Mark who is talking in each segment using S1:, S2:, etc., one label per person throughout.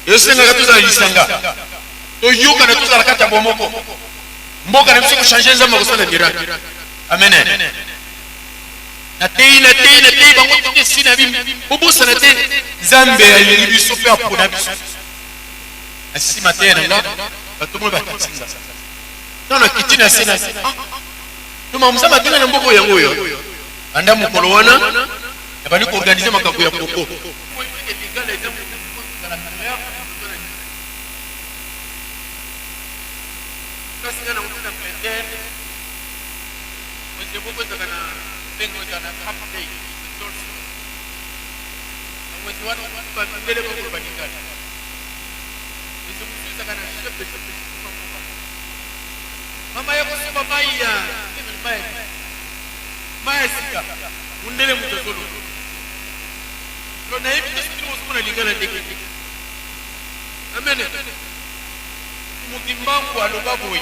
S1: Yo senga katuza na lisanga. To yuka na tuza kata bomoko. Mboka na msiko changer nzamba kusala miracle. Amen. Na tei bango toke sina bim. Ubusa na tei Zambe ya libiso pe apona biso. Asi matena nga batomo batatinga. Tona kitina sina. Tuma mzama tena na mboko yango yo. Anda mukolo wana bali ko organiser makambo ya koko. Mama yako sema maya sika undele mutosolo lo na hivi kitu mwana lingana ndeke. Amen. Mukimbangu alobaboye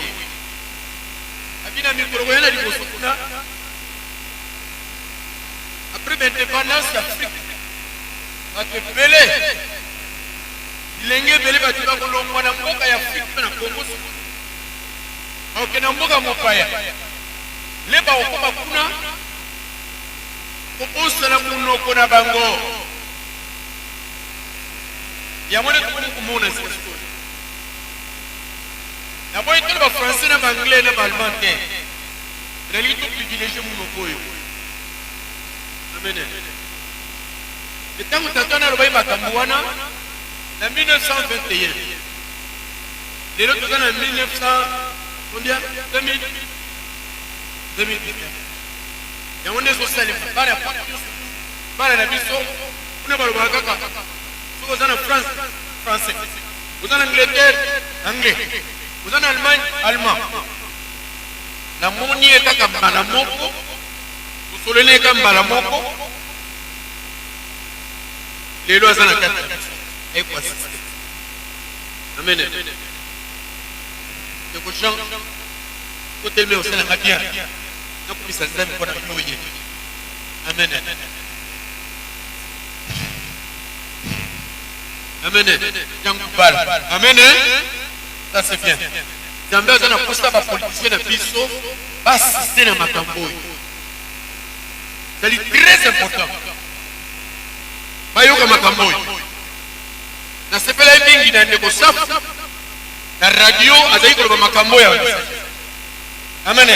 S1: abina mikoro yana libosokuna après l'indépendance d'Afrique atepele ilenge bele batiba kolongwa na mboka ya Afrique na Congo ok na mboka mopaya leba okoma kuna okosala munoko na bango ya mone kumuna sisi na boy tout ba français na anglais na allemand te reli tout privilégié munoko yo. Amen. Le temps où t'attends à l'obéir makambo wana na 1921 les autres en 1900 combien 2000 ya on est social para la biso on ba ba kaka so za na France français vous en Angleterre anglais vous en Allemagne allemand na moni etaka mbala moko usolene ka mbala moko lelo za na kata et quoi ça. Amen. De ko Jean ko telme au sana katia na kumisa nzambe kwa na yoye. Amen. Amen. Jangubal. Amen. Ça c'est bien. Zambia zana posta ba politicien na biso ba assister na makambo. C'est très important. Bayoka makambo. Na sepela mingi na ndeko safu na radio azai ko makambo ya. Amen.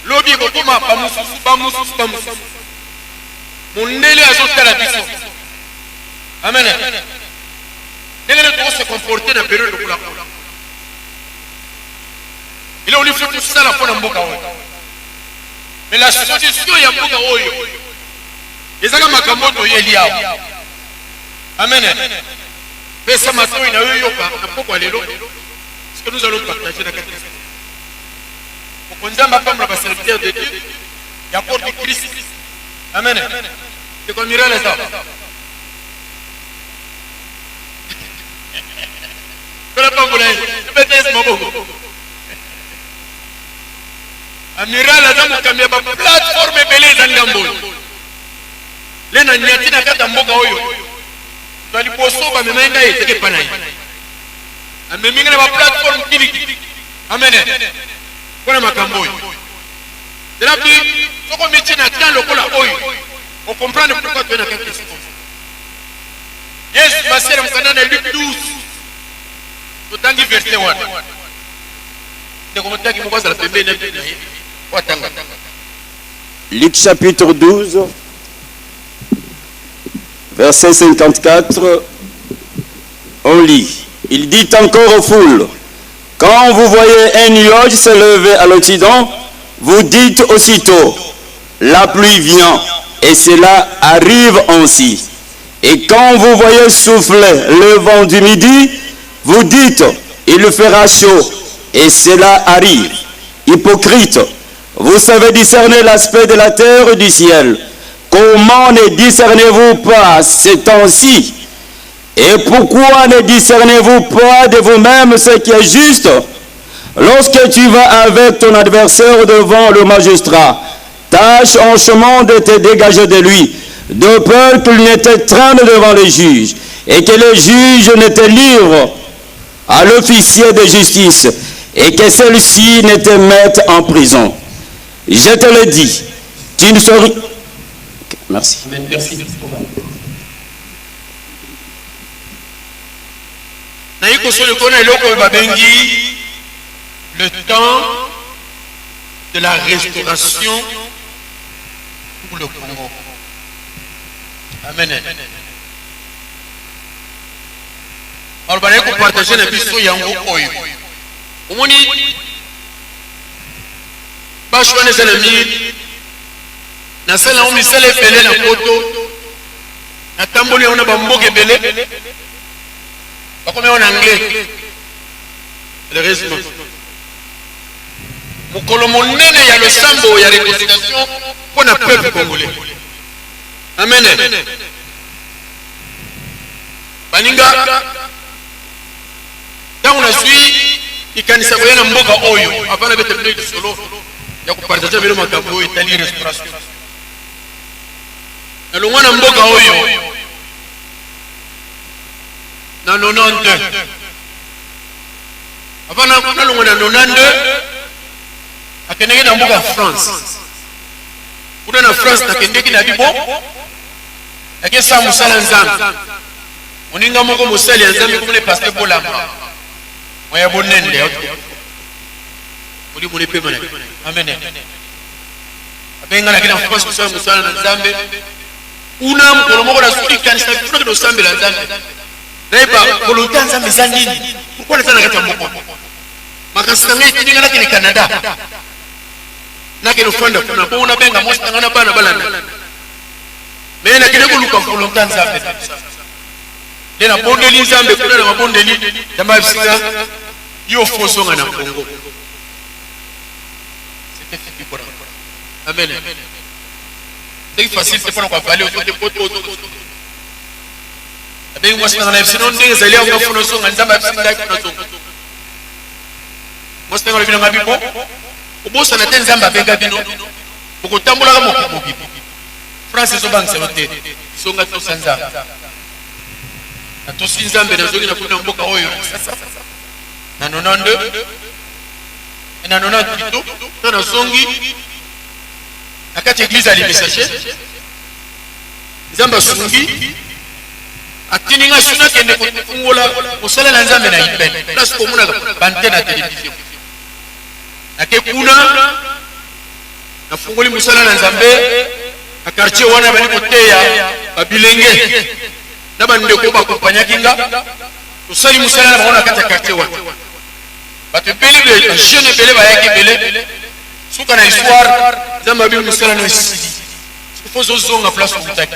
S1: Lobi ko kuma bamusu. Mundele azotala biso. Amen. Nele ko se comporter na période de la. Il on lui fait tout ça la fois na mboka oyo. Mais la solution ya mboka oyo ezaka makambo to yelia. Amen. Pesa matoi na yo yoka na poko lelo. Ce que nous allons partager dans cette histoire. Pour qu'on dise ma femme la serviteur de Dieu, il y a pour Christ. Amen. C'est comme Mirale ça. Voilà pas vous l'avez. Peut-être mon beau. Amiral Adam kamia ba plateforme beleza ngambo. Lena nyatina kata mboka oyo. Twali poso ba memenga yeteke panai. Ameminga na ba plateforme kili. Amen. Kona makambo oyo. Delapi soko métier na tan lokola oyo. On comprend pourquoi tu es dans quelque chose. Yes, passer en canal Luc 12. Totangi verset 1. De commentaire qui me passe la pembe na.
S2: Luc chapitre 12, verset 54, on lit. Il dit encore aux foules, quand vous voyez un nuage se lever à l'Occident, vous dites aussitôt, la pluie vient, et cela arrive ainsi. Et quand vous voyez souffler le vent du midi, vous dites, il fera chaud, et cela arrive. Hypocrite, vous savez discerner l'aspect de la terre et du ciel. Comment ne discernez-vous pas ces temps-ci? Et pourquoi ne discernez-vous pas de vous-même ce qui est juste? Lorsque tu vas avec ton adversaire devant le magistrat, tâche en chemin de te dégager de lui, de peur qu'il ne te traîne devant les juges et que le juge ne te livre à l'officier de justice et que celui-ci ne te mette en prison. Je te le dis, tu ne seras... Merci.
S1: Merci. Le temps de la restauration pour le Congo. Amen. Alors, vous allez partager la vision yango oyo. Omoni bashwana zanami na sala omi sala pele na koto na tamboli ona bamboke bele bakome en anglais le résumé mukolo monene ya losambo ya réconciliation pour le peuple congolais. Amen. Baninga tangu nasui ikanisa koyana mboka oyo apana bete play solo ya kupartager vile makambo itali restauration na longwana mboka oyo na 92 apana na longwana 92 akendeki na mboka France kuna na France nakendeki na bibo akesa musala nzambe oninga moko musali ya nzambe kumune pasteur Bolamba moya bonende oli mune pema na amen abenga na kina France musala na nzambe una mkono moko na suri kanisa kuna kino sambe la nzambe reba volonté nzambe za nini pourquoi na kata moko makasanga itinga na kini Canada na kino fanda kuna po una benga mosta ngana bana balanda mais na kile kuluka volonté nzambe lena bondeli nzambe kuna na mabondeli tamba bisika yo foso ngana Congo c'était fait pour amen. C'est facile c'est pas quoi aller au côté poto avec moi c'est dans la sinon des alliés on va faire son nzamba bisika kuna zo moi c'est dans le bilanga bibo obosa na nzamba benga bino okotambola ka mokiboki France zo bank c'est songa to sanza na to sinzambe na zogi na kuna mboka oyo na 92 na 98 na songi akati église ali message nzamba sungi atininga suna kende kufungola osala na nzambe na ibele place ko muna bante na télévision ake kuna na fungoli musala na nzambe a quartier wana bali koteya babilenge na bande ko bakompanya kinga osali musala na bona kata quartier wana bato bele bele jeune bele bayaki bele suka na histoire zamba bi musala na sidi faut zonga place utaki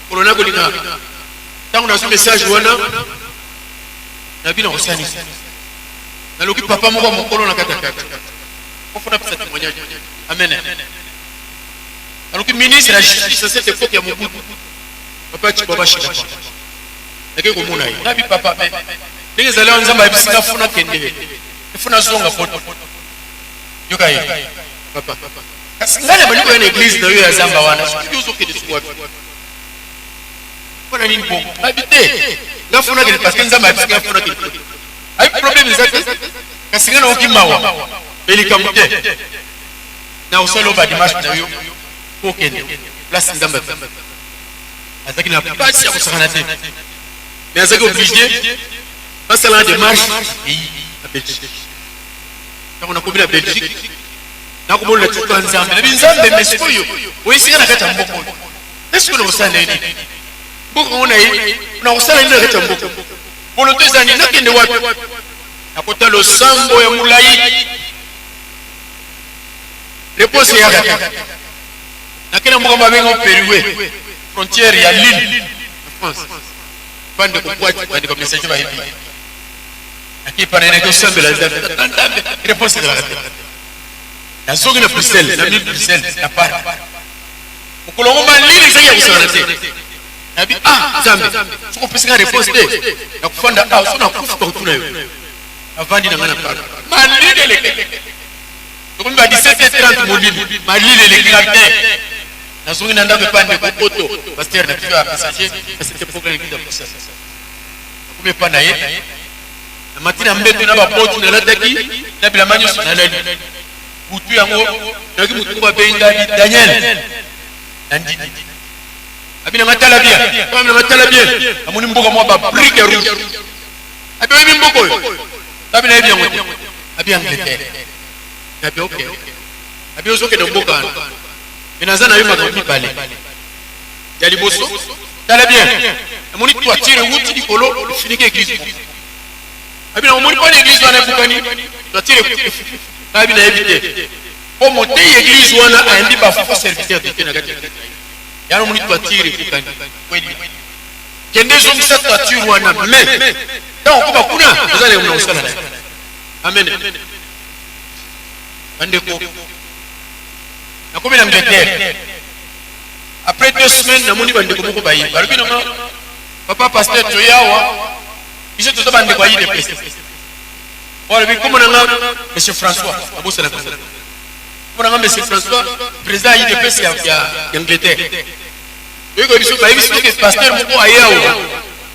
S1: kolona kolinga tangu na message wana na bina osani na loki papa moko mokolo na kata kata ofuna pesa témoignage amen alors que ministre la justice cette époque ya Mobutu papa Chibaba Shida eke ko mona na bi papa mais ndenge zala nzamba bisika funa kende funa zonga foto yokai papa kasingana bali ko na église na yo ya zamba wana studio zo kende swa funa nini bon habité na funa kende parce que nzamba bisika funa kende ay problème zake kasingana okimawa belikamute na usolo ba dimanche na yo kokende place nzamba azaki na pasi ya kusakana te mais azaki obligé passer la démarche à Belgique donc on a commis la Belgique na ko bolla tuka nzambe na binzambe mesikoyo oyisinga na kata mboko est-ce que nous savons nini boko on est na usala nini kata mboko volonté zani na kende wapi akota lo sambo ya mulai réponse ya kata na kila mboka mabengo Pérou frontière ya Lille en France bande ko kwati bande ko message ba hivi aki pana na ko sambe la zamba réponse de la kata na zogi na Bruxelles na mille Bruxelles na para ukolongo ma Lille sasa ya kusana te nabi zambe soko pesa réponse te na kufanda sona kufa kwa tuna yo avandi na ngana para ma Lille le donc on va 17h30 molili ma Lille le clarté nazongi na ndako epande kopoto pasteur na kitu ya messager c'était programme qui doit passer comme pas na ye na matina mbeto na bapoti na lataki na bilamanyo na lali butu yango na ki mutu ba benga Daniel nandi abina matala bien comme matala bien amuni mboka mo ba brique rouge abi mboko yo abina bien ngote abi Angleterre abi okay abi ozoke na mboka inazana yuma kwa pale ya liboso tala bien amuni toitire wuti dikolo finike église abina amuni pas l'église wana bukani toitire abina éviter pour monter l'église wana aindi ba faux serviteur de tenagati yana amuni toitire bukani kweli kende zo misa toitire wana mais tant ko bakuna nazale mnausana amen andeko nakomi na Angleterre après 2 semaines namoni bandeko moko bayi balobi nanga papa pasteur toyawa biso toza bandeko ayi de peste balobi komo nanga monsieur François abosala komo nanga monsieur François président ayi de peste ya Angleterre yego biso bayi biso ke pasteur moko ayawa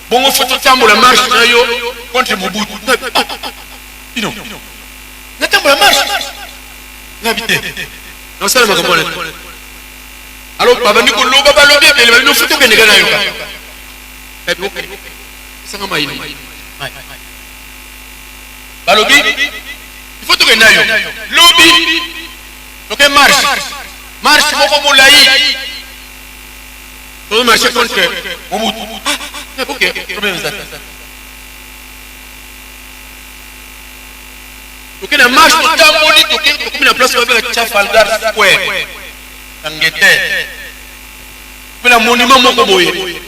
S1: bongo photo tambola marche na yo contre Mobutu ino na tambola marche na bité non ça ma comprendre alors baba ni ko loba balobi bele bali no futo ke ndeka nayo ka et puis ça nga mayi balobi il faut to ke nayo lobi donc marche moko molai to marche contre Mobutu OK problème ça donc na marche to tamboli to ke comme na place ba Trafalgar Square Angleterre kuna monument moko boye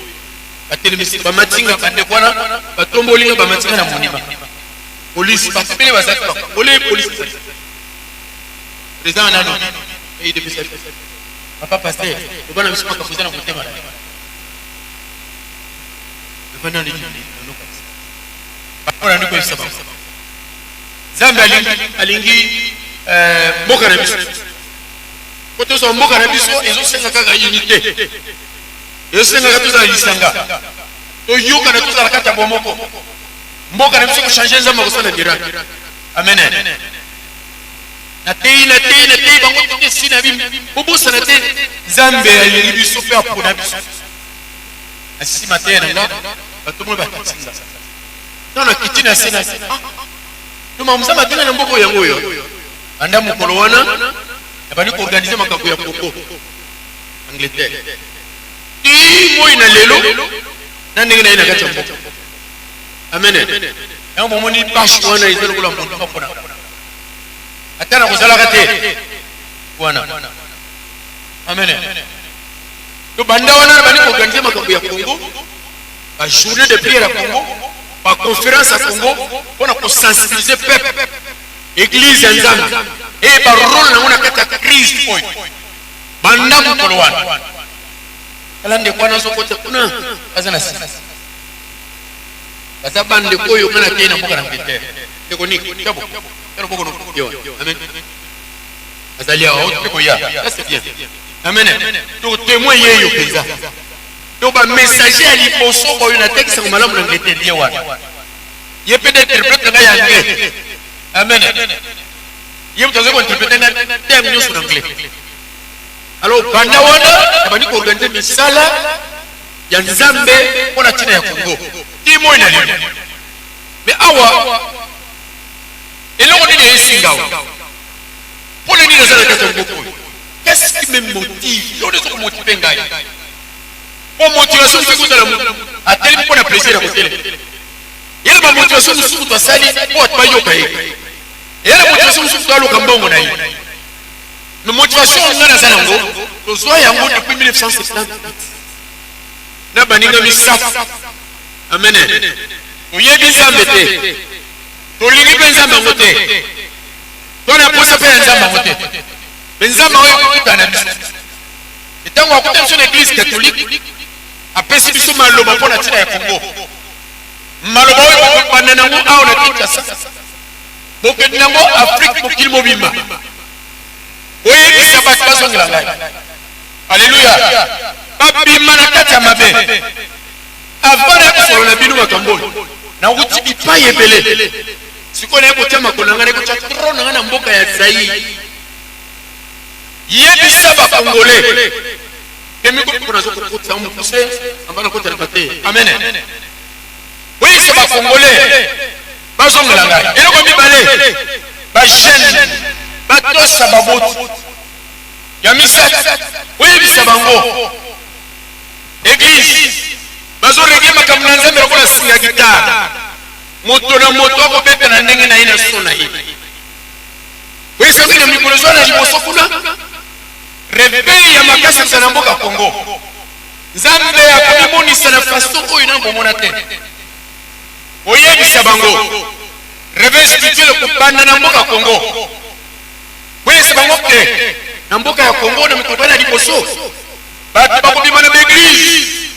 S1: batelemisi ba matinga bande kwana batomboli ba matinga na monument police ba pele ba zakwa police président nano et de pesa papa pasteur le bana bisima ka fuzana ko tema le bana ni no bakona ndiko isaba Zambe alingi mboka na biso koto so mboka na biso ezosenga kaka unité ezosenga kaka tozala lisanga toyoka na tozala kata bomoko mboka na biso kochange nzambe kosala miracle amen na tei bango toke si na bimi bobosana te Nzambe alingi biso mpe apona biso asisi mateya na nga bato moyo batatinga tana kiti na se na se tuma mzama tena na mboko yango yo anda mukolo wana abali ko organiser makambo ya koko Angleterre ti moyi na lelo na ndenge na ina kati ya mboko amen yango momoni bash wana izelo kula muntu kapona atana kuzala kate wana amen to banda wana bali ko organiser makambo ya Congo ba journée de prière à Congo ba conférence à Congo pour sensibiliser peuple église nzambe et ba rôle na ngona kata Christ boy banda mukolo wana kala nde kwana so kote kuna azana si kaza bande koyo kana tena mboka na Angleterre ndeko niki tabo kana boko no yo amen azalia au ko ya c'est bien amen to témoin yeyo peza to ba messager ali poso ko una texte ko malamu na Angleterre ye wana ye peut interpréter nga yangue amen ye mtazo ko interpréter na thème nyo sur anglais alors banda wana bani ko organiser misala ya Nzambe pona tina ya Congo ti mo ina lelo mais awa eloko ni esingawo pour le dire ça la Congo qu'est-ce qui me motive yo de ce motive ngai pour motivation c'est quoi la a tel pour la plaisir à côté il y a une motivation sur toi sali pour pas yoka et la motivation sur toi le kambongo na yi mais motivation on a ça nango to zo yango depuis 1970 na baninga misaf amen to yebi Nzambe te to lingi pe Nzambe ngote to na posa pe Nzambe ngote Nzambe oyo kokutana biso etango akutana sur l'église catholique apesi biso maloba mpona tina ya Congo maloba oyo bakopanda nango awa na Kinshasa bokende nango Afrique mokili mobimba oyebisa bato bazongela ngai Alléluia. Babima na kati ya mabe. Avant ya kusolola bino makambo. Na uti bipa yebele. Siko na kotia makonanga na kotia trona na mboka ya Zaïre. Yebisa ba Congolais. Kemi ko kuna zo kotsa mu kuse ambana kotela bate. Amen. Oui, c'est ba Congolais. Ba zongolanga. Elo ko mibale. Ba jeune. Ba tosa babot. Yamisa. Oui, bisa bango. Église. Bazo rege makambo na Nzambe lokola singa gitare. Moto na moto ko beta na ndenge na ina sona hii. Oui, c'est que mikolo zona liboso kuna. Réveil ya makasi sana mboka Congo. Nzambe akomonisa na façon ko ina bomona te. Oyebisa bango. Réveil spirituel ko banda na mboka Congo. Oui, c'est bango ke. Na mboka ya Congo na mikolo na liboso. Batu bakobima na l'église.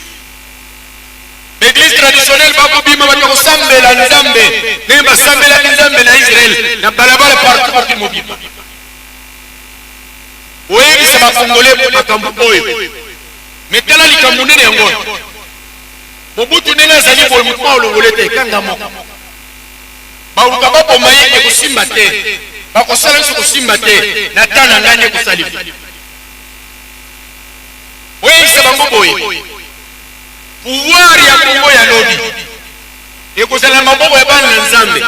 S1: L'église traditionnelle bakobima batu kosambela Nzambe. Ne basambela Nzambe na Israël. Na balabala partout pour mobima. Oui, c'est ma Congolais makambo oyo. Metala likambo nene yango. Mobutu nene azali boye mutwa olongole te kanga moko. Ba ukaba bomba yeke kusimba te. Ba kosala so kusimba te. Na tana nganye kusali. Oui, c'est bango boye. Pouvoir ya Congo ya lobi. Ekozala maboko ya bana na Nzambe.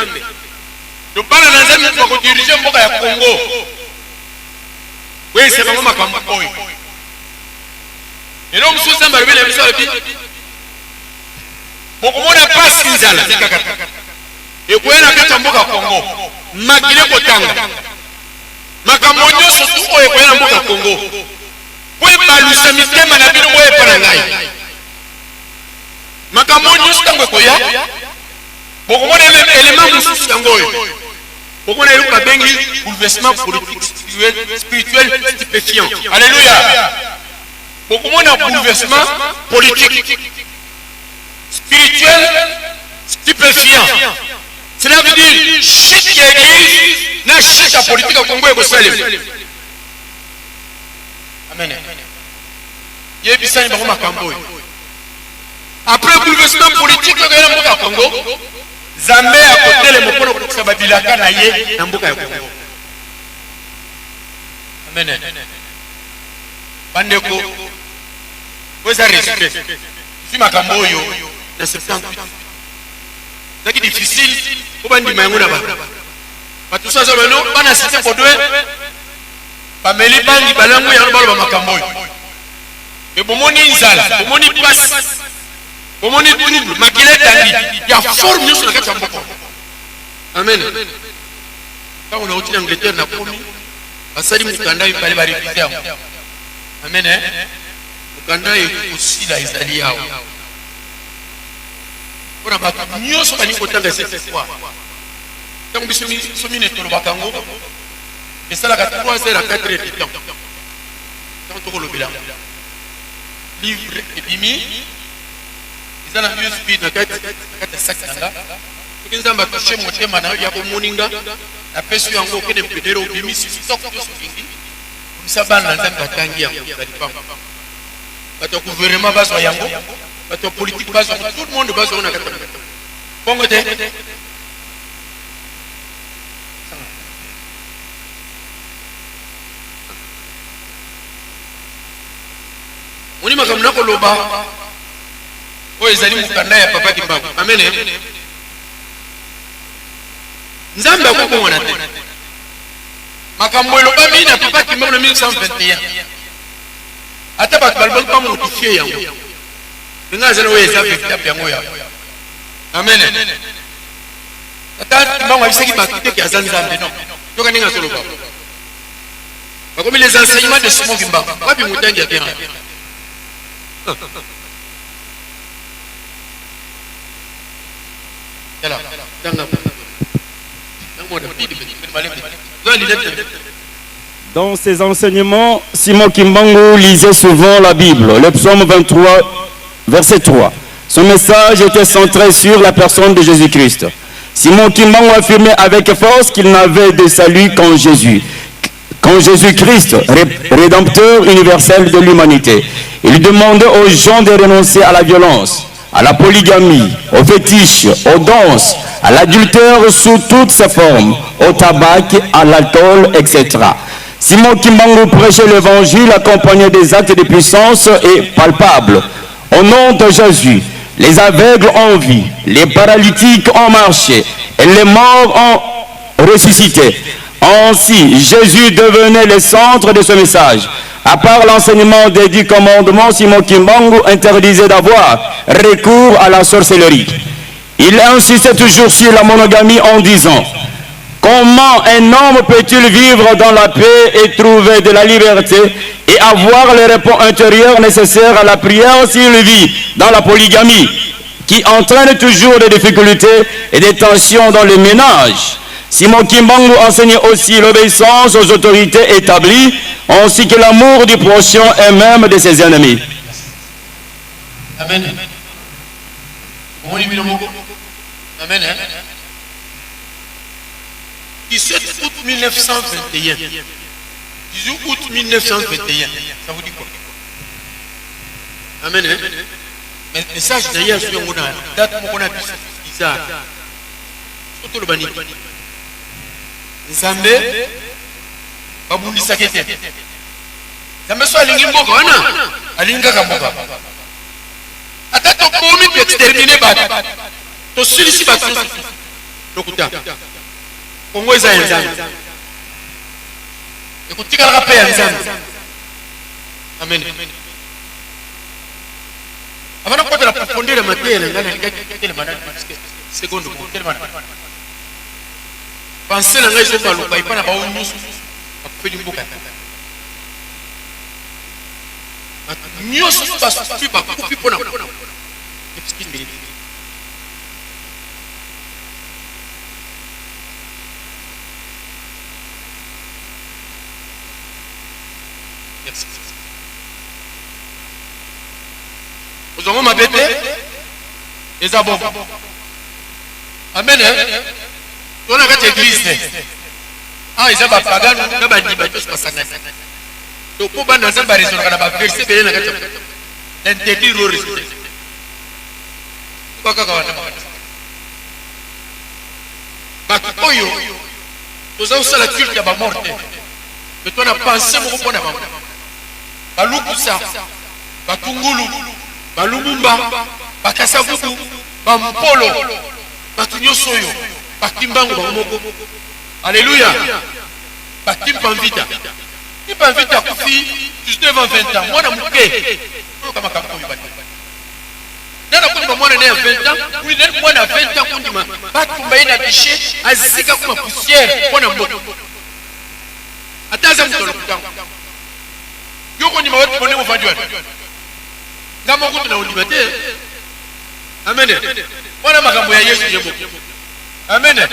S1: To bana na Nzambe kwa kudirige mboka ya Congo. Oui, c'est vraiment ma campagne. Et donc, nous sommes arrivés à la mission de la vie. Pour qu'on ait pas ce qu'ils allaient. Et pour qu'on ait un mboka Congo. Makile Kotanga. Makamonyo surtout pour qu'on ait un mboka Congo. Pour qu'on ait un samité manabino pour qu'on ait pas l'angaï. Makamonyo surtout pour qu'on ait un élément moussous d'angoï. Pour qu'on ait un bouleversement politique, spirituel, stupéfiant. Alléluia. Pour qu'on ait un bouleversement politique, spirituel, stupéfiant. Cela veut dire, chic l'église, n'a chic la politique au Congo et au Sahel. Amen. Yébissa ni baroma Kamboy. Après le bouleversement politique, il y a un Congo. Zambé à côté les mokono pour sababilaka na ye na mboka ya Congo. Amen. Bandeko, vous avez respect. Si makambo yo na 78. C'est difficile pour bandi mangu na ba. Ba tout ça bano bana cité podwe. Pameli bangi balangu ya ba makambo yo. Et bomoni nzala, bomoni passe. Bomoni trouble, makile tangi. Ya forme yo sur la kati mboko. Amen. Quand on a outil Angleterre na komi, basali mukanda ibale bari bidya. Amen. Mukanda aussi la ezali yao. On a battu mieux sur la ligne de cette fois. Quand on sommes sur le bakango, et ça la 3h à 4h du temps. Quand on le bilan. Livre et bimi, ils ont la mieux speed, la 4 sacs là. Ils ont touché mon thème, il y a un moninga, la personne en gros qui est pédéré au bimi, si tu sors de ce bimi, comme ça, ban dans un batangi, quand on gouvernement va sur Yango. La politique base sur tout le monde base sur la catégorie. Bon côté. On y m'a comme là koloba. Oh ezali mukanda ya papa Kimbangu. Amen. Nzambe akoko wana te. Makambo eloba mina papa Kimbangu 1921. Ata ba balbal pa modifier yango. Nga zana we za fekta piango ya. Amen. Ata Kimbangu abisaki bakite ki azanzambe non. Toka ninga solo ba. Bakomi les enseignements de Simon Kimbangu. Wapi mutangi ya terrain.
S2: Dans ses enseignements, Simon Kimbangu lisait souvent la Bible, le psaume 23, verset 3. Son message était centré sur la personne de Jésus-Christ. Simon Kimbangu affirmait avec force qu'il n'avait de salut qu'en Jésus, quand Jésus-Christ, rédempteur universel de l'humanité, il demandait aux gens de renoncer à la violence, à la polygamie, aux fétiches, aux danses, à l'adultère sous toutes ses formes, au tabac, à l'alcool, etc. Simon Kimbangu prêchait l'évangile accompagné des actes de puissance et palpables. Au nom de Jésus, les aveugles ont vu, les paralytiques ont marché et les morts ont ressuscité. Ainsi, Jésus devenait le centre de ce message. À part l'enseignement des 10 commandements, Simon Kimbangu interdisait d'avoir recours à la sorcellerie. Il insistait toujours sur la monogamie en disant: comment un homme peut-il vivre dans la paix et trouver de la liberté et avoir le repos intérieur nécessaire à la prière s'il vit dans la polygamie, qui entraîne toujours des difficultés et des tensions dans le ménage? Simon Kimbangu enseignait aussi l'obéissance aux autorités établies, ainsi que l'amour du prochain et même de ses ennemis.
S1: Amen. Amen. 17 août 1921. 18 août 1921. Ça vous dit quoi? Amen. Mais message d'ailleurs sur une date pour qu'on a bizarre. Surtout le bani. Nzambe babundisa kete. Nzambe so alingi mboka wana alinga ka mboka. Ata to komi pe exterminer ba. To silisi ba to lokuta. Kongo eza nzambe. Ekutika la paix nzambe. Amen. Avant de la profondeur de matière, le mandat seconde pour quel mandat? Pensez à la pas le pays, pas la baou nous, fait du boucan. Nous sommes pas suffisants pour couper pour nous. Merci. Nous avons ma bête et ça bon. Amen. On a fait l'église. Ah, ils ont pas pagé, nous avons dit, tous pas ça. Donc, pour que nous ayons pas raison, on a pas versé, mais on a fait l'interdit au risque. Pourquoi qu'on a fait? Bakoyo, nous avons la culte qui a mort. Mais on a pensé, mon bon avant. Balukusa, Batungulu, Balumumba, Bakasavubu, Bampolo, Batunyosoyo, Bakimbango, Bamoko. Alléluia. Bakimpamvita. Kimpamvita Koufi, juste devant 20 ans. Moi, je suis comme un nana kundi mwana na 20 ans, oui nani mwana 20 ans kundi ma batu mbaina biche azika kuma poussière pona mboka. Ataza mutolo kutango. Yoko ni mawatu pone mo vandiwa. Ngamo kutu na ulibate. Amen. Mwana makambo ya Yesu yebo. Amen.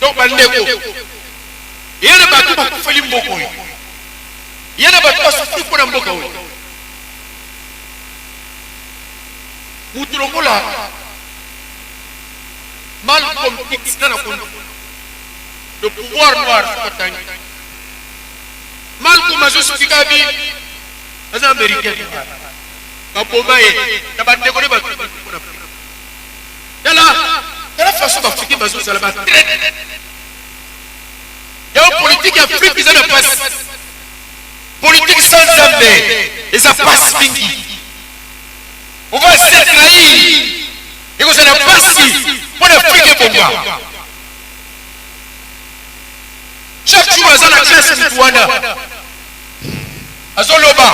S1: Donc bandeko. Yene batu bakufeli mboko yi. Yene batu basufi pona mboka yi. Moutulokola Malcolm X dans le pouvoir noir Malcolm a juste expliqué les Américains la façon d'Afrique il y a une politique africaine qui ne passe politique sans Zambé et ça passe fingi. On va se trahir. Et que ça n'a pas si pour l'Afrique et pour moi. Chaque jour, dans la classe de Touana, à Zoloba,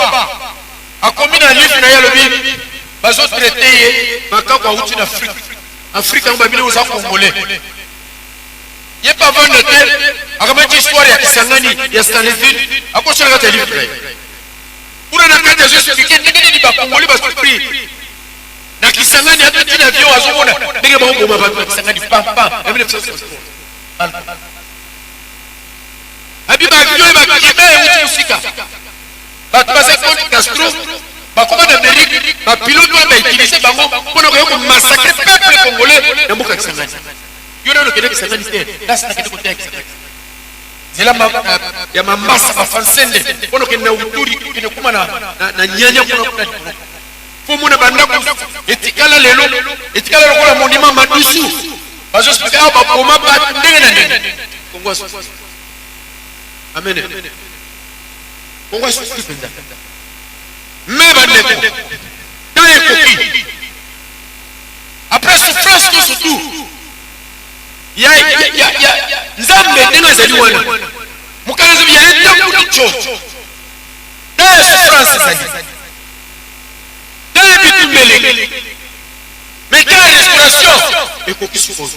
S1: à combien de livres il y a le bim, à Zot traité, à Kakwa Outi d'Afrique. Afrique, on va bien aux Congolais. Il n'y a pas 20 de tel, à remettre l'histoire, il y a Kisangani, il y a Stanleyville, à quoi ça va te livrer? Pour la carte de Jésus, il y a des Congolais qui sont pris. Na Kisangani hata jina avion azomona ndege baongo mabatu Kisangani pam en 1963 Habiba avion ba kibaya usika batu basa contre Castro ba koma na Amérique ba pilote ba utiliser bango pour ko massacrer peuple congolais na mboka Kisangani yona no kende Kisangani te là c'est na kende côté Kisangani zela ya mambasa bafansende kono kena uturi kene kuma na nyanya kuna fomuna bandako etikala lelo etikala lokola monima madusu bazo spika aba koma ba ndenge na ndenge kongo asu amen kongo asu kipenda me bandeko taye koki après souffrance tout surtout ya nzambe ndenge zali wana mukalazo ya enda kucho taye souffrance zali mais quelle restauration et koki suppose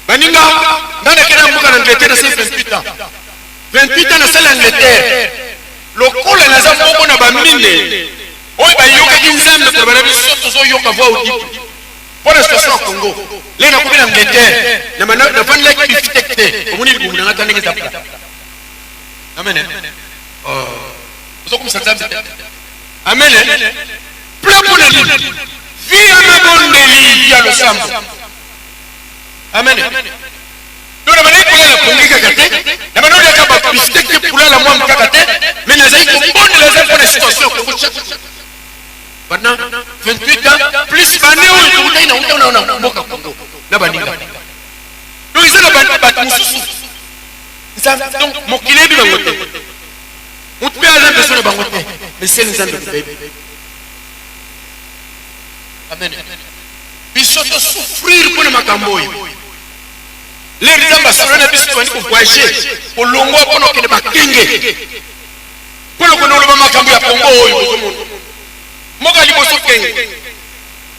S1: baninga ndana kena mbuka na Angleterre c'est 28 ans na sala Angleterre lokola na za moko na bamine oyo bayoka kinzambe ko bana biso tozo yoka voix audible pour la situation au Congo les na kobi na Angleterre na mana na fan like biftekte omuni libumu na ngata ndenge za pla amen Vous comme ça, amen. Plein pour les livres. Viens me donner les livres, le sambo. Amen. Donc, la manière pour la congrégation, la manière pour la biftek pour la moine kakate, mais les aïeux bonnes les aides pour les situations. Maintenant, 28 ans, plus bané ou non, moka Congo. La baninga. Donc, ils ont la batte moussou. Donc, mon kilé du bangote. On peut aller besoin de bangote, mais c'est les années de bébé. Amen. Ils sont souffrir pour le macamboy. Les ambassadeurs ne peuvent pas voyager pour l'ongo pour nous qui ne pas kingue. Pour nous que nous le macamboy à Congo. Mogali bosso kingue.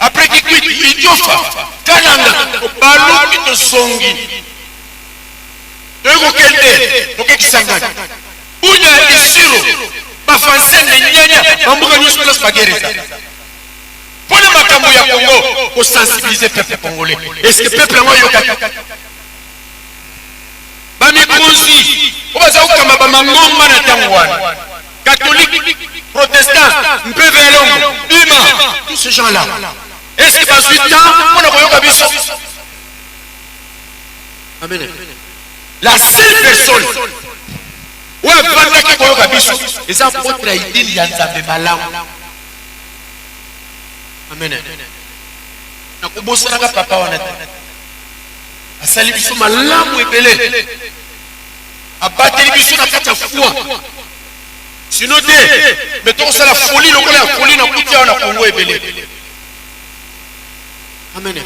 S1: Après qui quitte, idiofa, kananga, au ballon qui te songi. Ego kende, donc qui s'engage. Unya isiro bafansende nyanya bambuka nyuso place bagereza pona makambo ya Congo pour sensibiliser peuple congolais. Est-ce que peuple ngo yoka ba mikonzi obaza ukama ba mangomba na tangwana catholique protestant mpeve longo bima tous ces gens là est-ce que 28 ans pona ko yoka biso amen. La seule personne ouais banda ki koyoka biso eza potre idili ya nzambe malamu amen na kubosana ka papa wana asali biso malamu ebele abateli biso na kati ya foi sinon te mettons ça la folie lokola ya folie na kutia na Congo ebele amen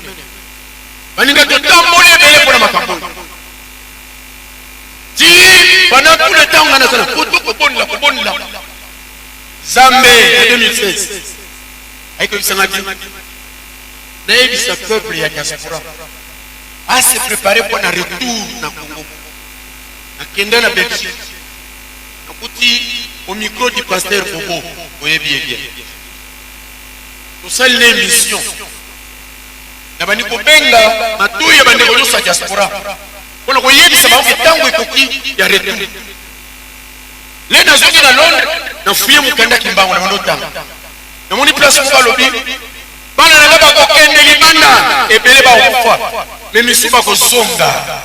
S1: baninga totambole ebele pona makambo pendant tout le temps, on a dit Zambé en 2016. Avec le Sanadi, ce peuple et la diaspora a se préparé pour un retour dans Congo. À Kenda, la Belgique. Au micro du pasteur Bobo, vous voyez bien. Nous sommes les missions. Nous avons dit que nous avons dit diaspora. On a dit que nous avons dit que nous avons dit les nations qui Londres na fuye mukanda kimbango na ndotanga na moni place ko lobi bana na ba ko kende libanda ebele ba okufa mais misuba ko zonga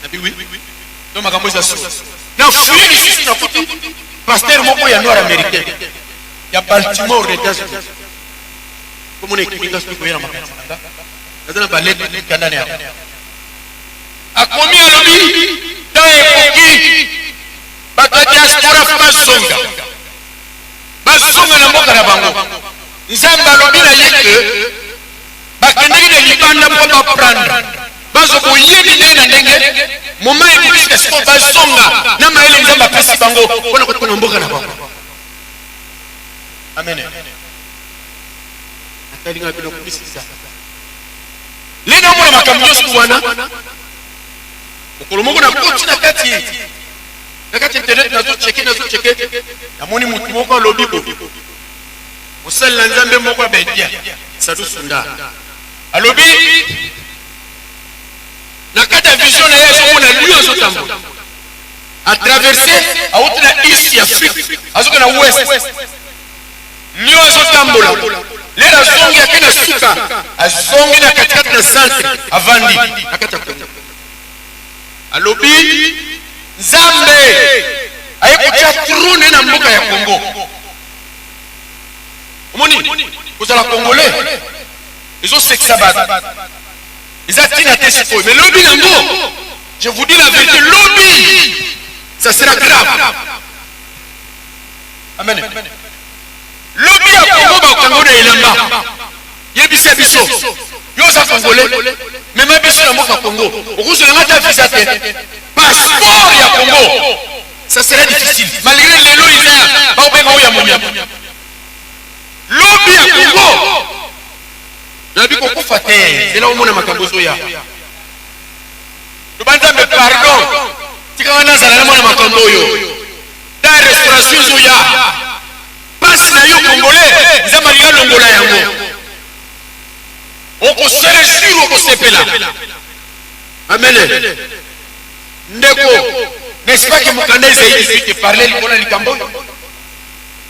S1: nabi oui donc makambo za so na fuye lisusu na kuti pasteur moko ya noir américain ya Baltimore les États-Unis comme on est kinga so ko yana makanda nazana balete kanda ne a combien lobi dans époque bata diaspora bazonga na mboka na bango nzamba lobi na yeke bakendeki na libanda mpo baprendre bazokoyebi ndenge na ndenge moma ekobisika siko bazonga na mayele nzambe apesi bango mpona kotuna mboka na bango amen atalinga biloko bisisa lena mona makambo nyonso wana mokolo moko na koti na kati nakati internet nazo cheke namoni mutu moko lobi bo osala nzambe moko abedia sadu sunda alobi nakati ya vision na yeso mona lui azotambo a traverser autre na east ya Afrique azoka na west lui azotambola lera zongi akena suka azongi na katikati na centre avandi akata Kongo alobi Nzambe ayekutia trône na mboka ya Kongo omoni kozala congolais ezosekisa bato eza tina te sikoyo mais lobi nango je vous dis la vérité lobi ça sera grave amen lobi ya Kongo bakango na elamba yebisa biso yo za congolais mema biso na mboka Kongo okozolanga ta visa te passeport ya Congo ça sera difficile malgré lelo isa baobenga oya monya lobi ya Congo nabi kokufa te zela omona makambo zoya Nzambe pardon tika wana zala na mona makambo yo ta restauration zoya passe na yo congolais Nzambe ya longola yango oko sele sur oko sepela amen ndeko n'est-ce pas que mukanda Isaïe te parler likona likambo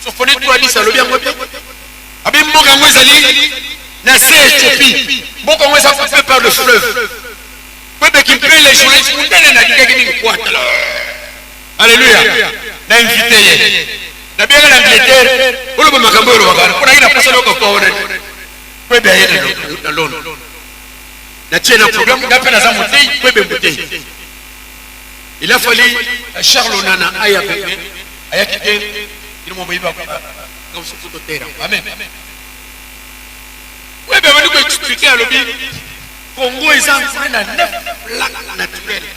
S1: sofoni tu ali salobi yango pe abi mboka ngo ezali na se Éthiopie mboka ngo eza coupé par le fleuve peut qui peut les journalistes mundele na dikaki ni kwata alléluia na invité na bien na Angleterre olo makambo ro wakana kuna ina pesa loko kwa one peut bien yele na lono na tiena programme ngapi na za motei peut bien motei. Il a fallu Charles Onana aya bébé aya kite il m'a envoyé comme sur tout terrain. Amen. Oui, ben on peut expliquer à l'objet Congo est en train de 9 lacs naturels.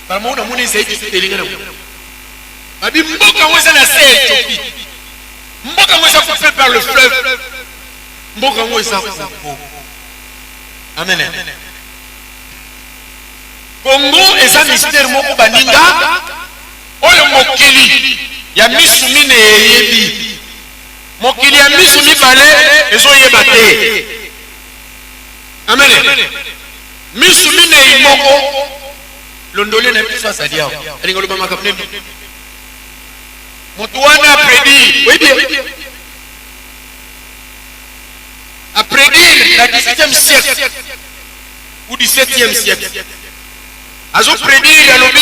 S1: Par mon amour, c'est des lignes. Abi mboka weza na se Éthiopie. Mboka weza coupé par le fleuve. Mboka weza Congo. Amen. Congo est un mystère moko baninga oyo mokili ya misu mine yebi mokili ya misu mibale ezo yeba te amen misu mine imoko londole na biso asali awo alinga loba makapne mutu wana prédit oui bien a prédit la 18e siècle ou 17e siècle azo prédire ya lobi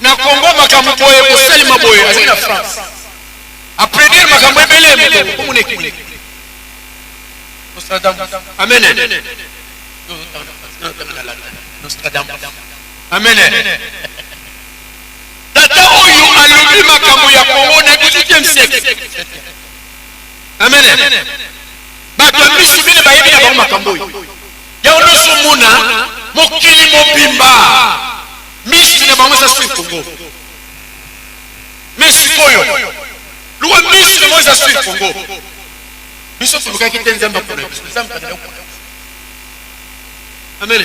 S1: na Congo makambo boye kosali maboye azali na France a prédire makambo ebele mko komune kile Nostradamus amen Nostradamus amen tata oyo alobi makambo ya Congo na 18e siècle amen bato misu bine bayebi na makambo oyo ya onoso mona mokili mobimba misu na bango sa sui Congo misu koyo luwa misu na bango sa sui Congo misu tuluka kite Nzamba kuna Nzamba kana ko amen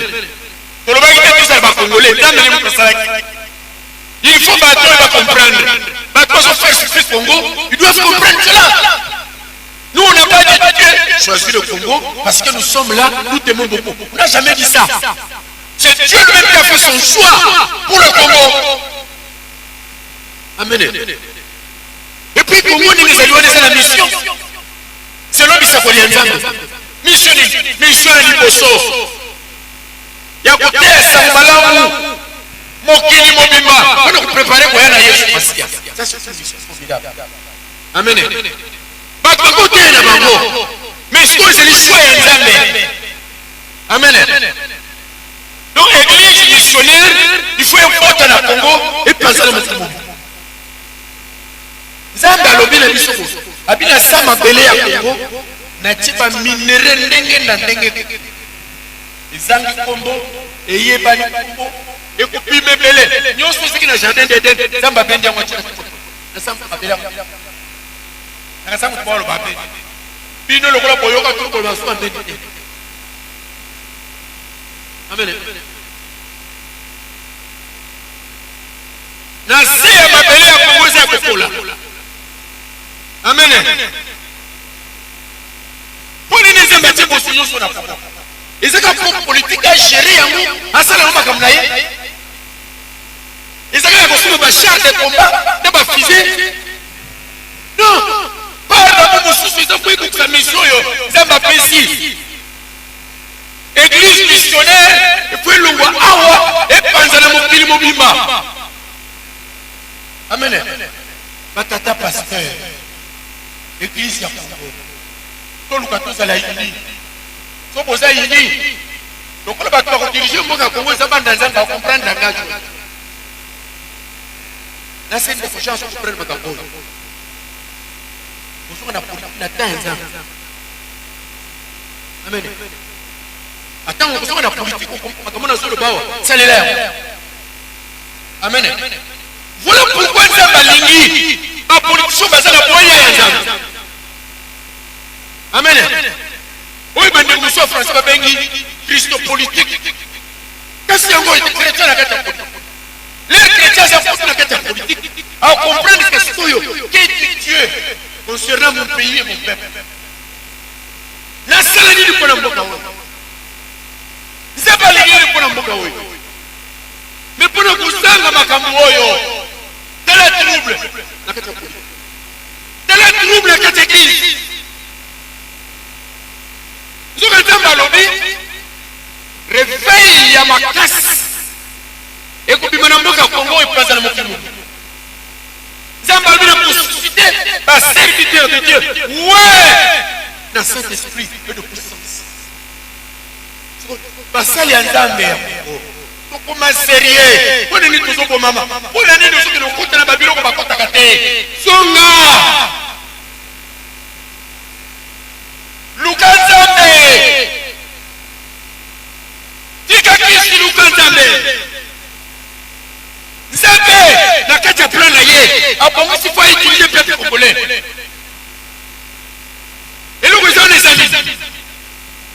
S1: toloba kite tusa ba congolais Nzamba ni mukasaki il faut bato ba comprendre bato so faire sur Congo ils doivent comprendre cela. Nous, on n'a pas dit Dieu choisit le Congo parce que nous sommes là, nous t'aimons beaucoup. On n'a jamais dit ça. C'est Dieu lui-même qui a fait son choix pour le Congo. Amen. Et puis, Congo, nous les allions à la mission. C'est l'homme qui s'appelle Nzambe. Mission à Liboso. Il y a côté Sambalaou. Mokili Mobimba. On nous préparer pour aller à Yesu. Ça, c'est une mission formidable. Amen. Mais ce que c'est le choix Nzambe. Amen. Donc l'église missionnaire, il faut importer à la Congo et penser à notre monde. Nzambe alobi na biso ko. Abina sama bele ya Congo na tipa minere ndenge na ndenge. Izangi kombo eyebani kombo ekupime bele. Nyonso siki na jardin d'Eden, Nzambe abendi yango tia. Na sama bele. Nakasamu kwa lo babe. Bino lokola boyoka tu ko basu ande. Amen. Na se ya mabele ya kuweza kukola. Amen. Poni neze mbati bosunyo so na papa. Ezaka politique a gérer yango asala ngoma kamna ye. Ezaka ya kofumo ba char de combat de ba fusée. Non, pas de soucis, pour que sa mission, ça m'a fait. Église missionnaire, et puis l'on voit awa, et panzana mokili mobima. Amen. Batata pasteur, église ya Congo. Tout le bateau à la Yini. Tout le bateau à Yini. Donc le bateau va diriger mon Congo, ça va dans va comprendre la gage. Là, c'est une chance pour prendre ma Congo. Nous sommes na 15 ans. Amen. Attends, on a la politique, on a sur le bas, c'est l'air. Amen. Voilà pourquoi ça va ligner. La politique, ça va poigner. Amen. Oui, mais nous sommes français, Christo politique. Qu'est-ce qu'il y a encore de chrétien à la politique? Les chrétiens, ça fait la politique. À comprendre que c'est Dieu concernant mon pays et mon peuple. La salle du Ponamboka. C'est pas les Ponamboka. Mais pour nous, ça, Makamboyo. Tel est trouble. Tel est trouble la catéchise. Nous avons un lobby. Réveille à ma classe. Et que tu m'as Congo et pas à mon Congo. Zambalbi pour susciter la serviteur de Dieu. Ouais! Dans cet esprit de puissance. Basali ya Nzambe. Kokoma sérieux. Pour nini toujours pour maman. Pour nini nous sommes au côté na babilo ko bakota kate. Songa. Luka Nzambe. Tika kisi Luka Nzambe. Nzambe na kati ya plan na ye. Abongo si faut utiliser peuple congolais. Et le besoin des amis.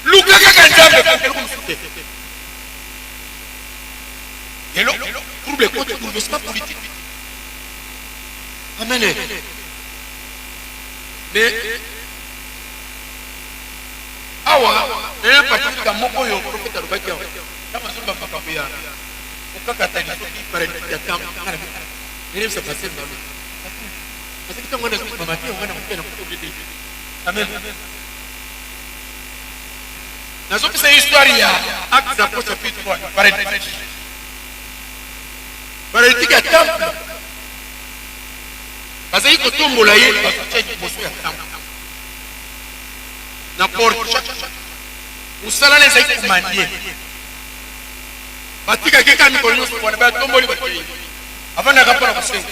S1: Luka kaka Nzambe kwa kelo kumfute. Et là, trouble contre le pas politique. Amen. Mais, awa, il y a un parti qui a mon coin au prophète à l'Obakia. Là, je suis pas capable. Au cas où tu as dit qu'il paraît qu'il y a tant de il se passer dans le. Parce que quand on a dit on a fait un Amen. Dans cette histoire, il y a Actes des Apôtres chapitre 3, paraît baratika ya temple bazali kotombola ye bazotia liboso ya temple na porte mosala ezali komandie batikaki kaka mikolo nyonso wana batomboli bakei avandaka mpona kosenga.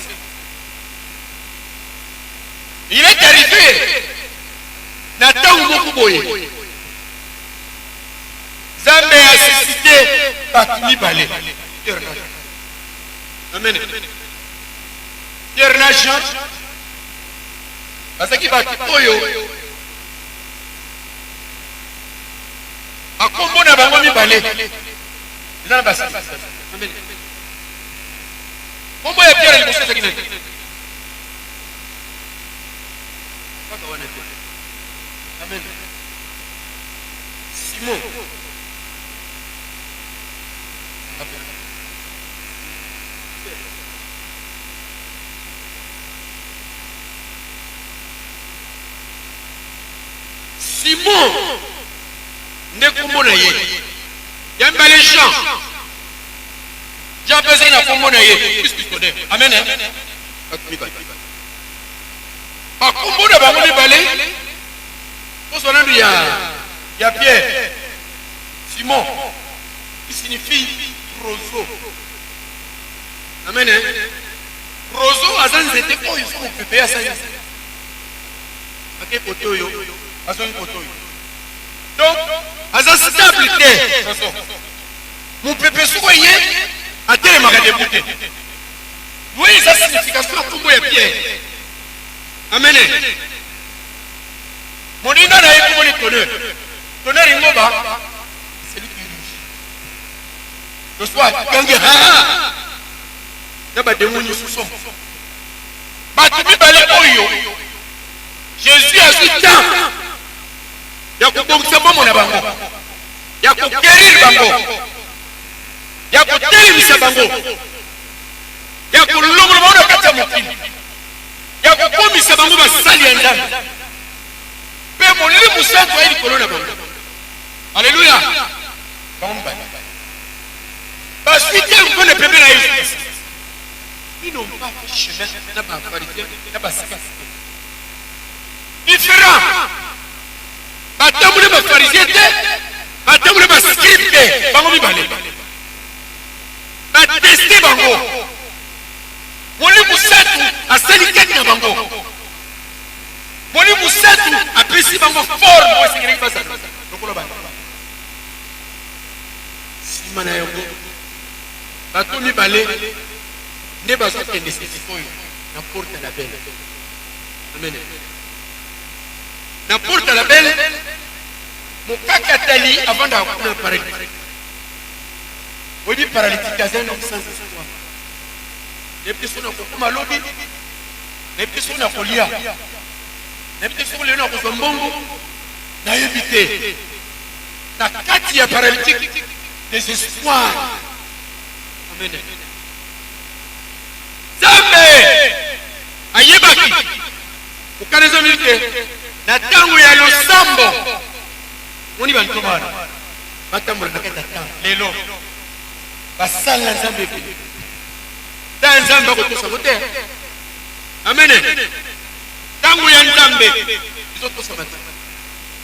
S1: Il est arrivé na ntango moko boye Nzambe asuscité bato mibale. Amen. Pierre na Jean. Parce qu'il va oyo. Akombo na bango mibale. Eza basi. Amen. Kombo ya Pierre liboso ezaki nani? Kaka wana te. Amen. Simon. Simon ne komona ye yamba les gens j'ai besoin na komona ye puisque connaît amen pa komona bango mibale posona ndu ya Pierre Simon qui signifie roseau amen roseau azanzete ko il faut pepe asa ake poto yo. Donc, à sa stabilité, mon pépé soigné a tellement regardé bouté. Vous voyez sa signification pour moi et Pierre. Amen. Mon ina n'a pas de tonnerre. Tonnerre il m'a c'est lui qui rouge. Le soir, quand il y a un démon sous son. Batubi balé oyo. Jésus a su temps. Ya kubongisa bomo na bango ya kukeriri bango ya kutelimisa bango ya kulungula bango kati ya mokili ya kukomisa bango n'ont pas fait chemin dans ma pharisien, dans ma sagacité. Différent. Batamou ma pharisien, batamou ma script, bango mi balé. Batesté bango. Moli musatu a salikati na bango. Moli musatu a pesi bango forme o singiri basa. Lokolo ba. Simana yongo. Bato mi balé. Ne baso ke nécessité na porte la belle. Amen. Na porte la belle. Mukaka tali avant d'avoir paralytique. On dit paralytique à un homme sans espoir. Les petits sont comme lobby. Les petits sont à Kolia. Les petits sont les noms de Zombongo. N'a évité. La katia paralytique. Désespoir. Amen. Zambe. Ayebaki. Ukaneza milite. Na tangu ya losambo. Oni bantomana. Batambola na kata tan. Lelo. Basala Nzambe pe. Dans Nzambe ko tosa bote. Amen. Tangu ya Nzambe. Izo tosa mata.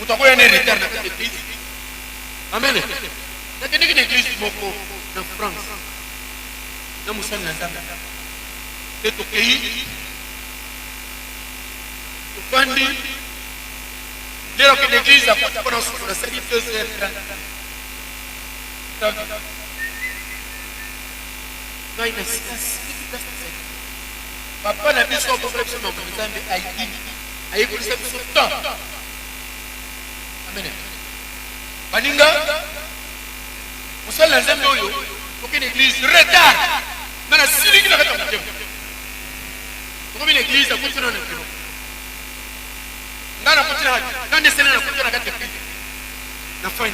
S1: Mutako ya ne retard na kata église. Amen. Na kende kene église moko na France. Na musala Nzambe. Teto kei. Tufandi. Lero que l'église a fait pendant la série 2h30. Papa n'a pas son problème sur mon Nzambe Haïti. Haïti c'est son temps. Amen. Baninga, vous savez Nzambe oyo, pour une église retard. Mana sili qui n'a pas de pour une église à continuer dans le bureau. Ngana continue quand descendre na continue na kati na fin.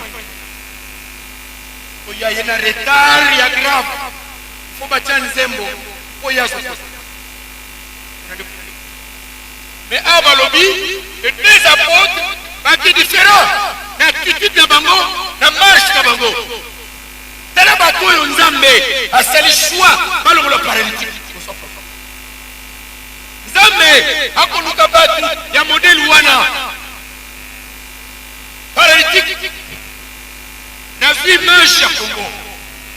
S1: Oya yana retard ya grave. Faut battre Nzembo. Oya so. Mais à Balobi, les deux apôtres sont différents. L'attitude de Bango, la marche de Bango. Tala bato Nzambe a sali choix balongo le paralytique. Nzambe akoluka batu ya modèle wana. Paralytique. Na vie marche à Congo.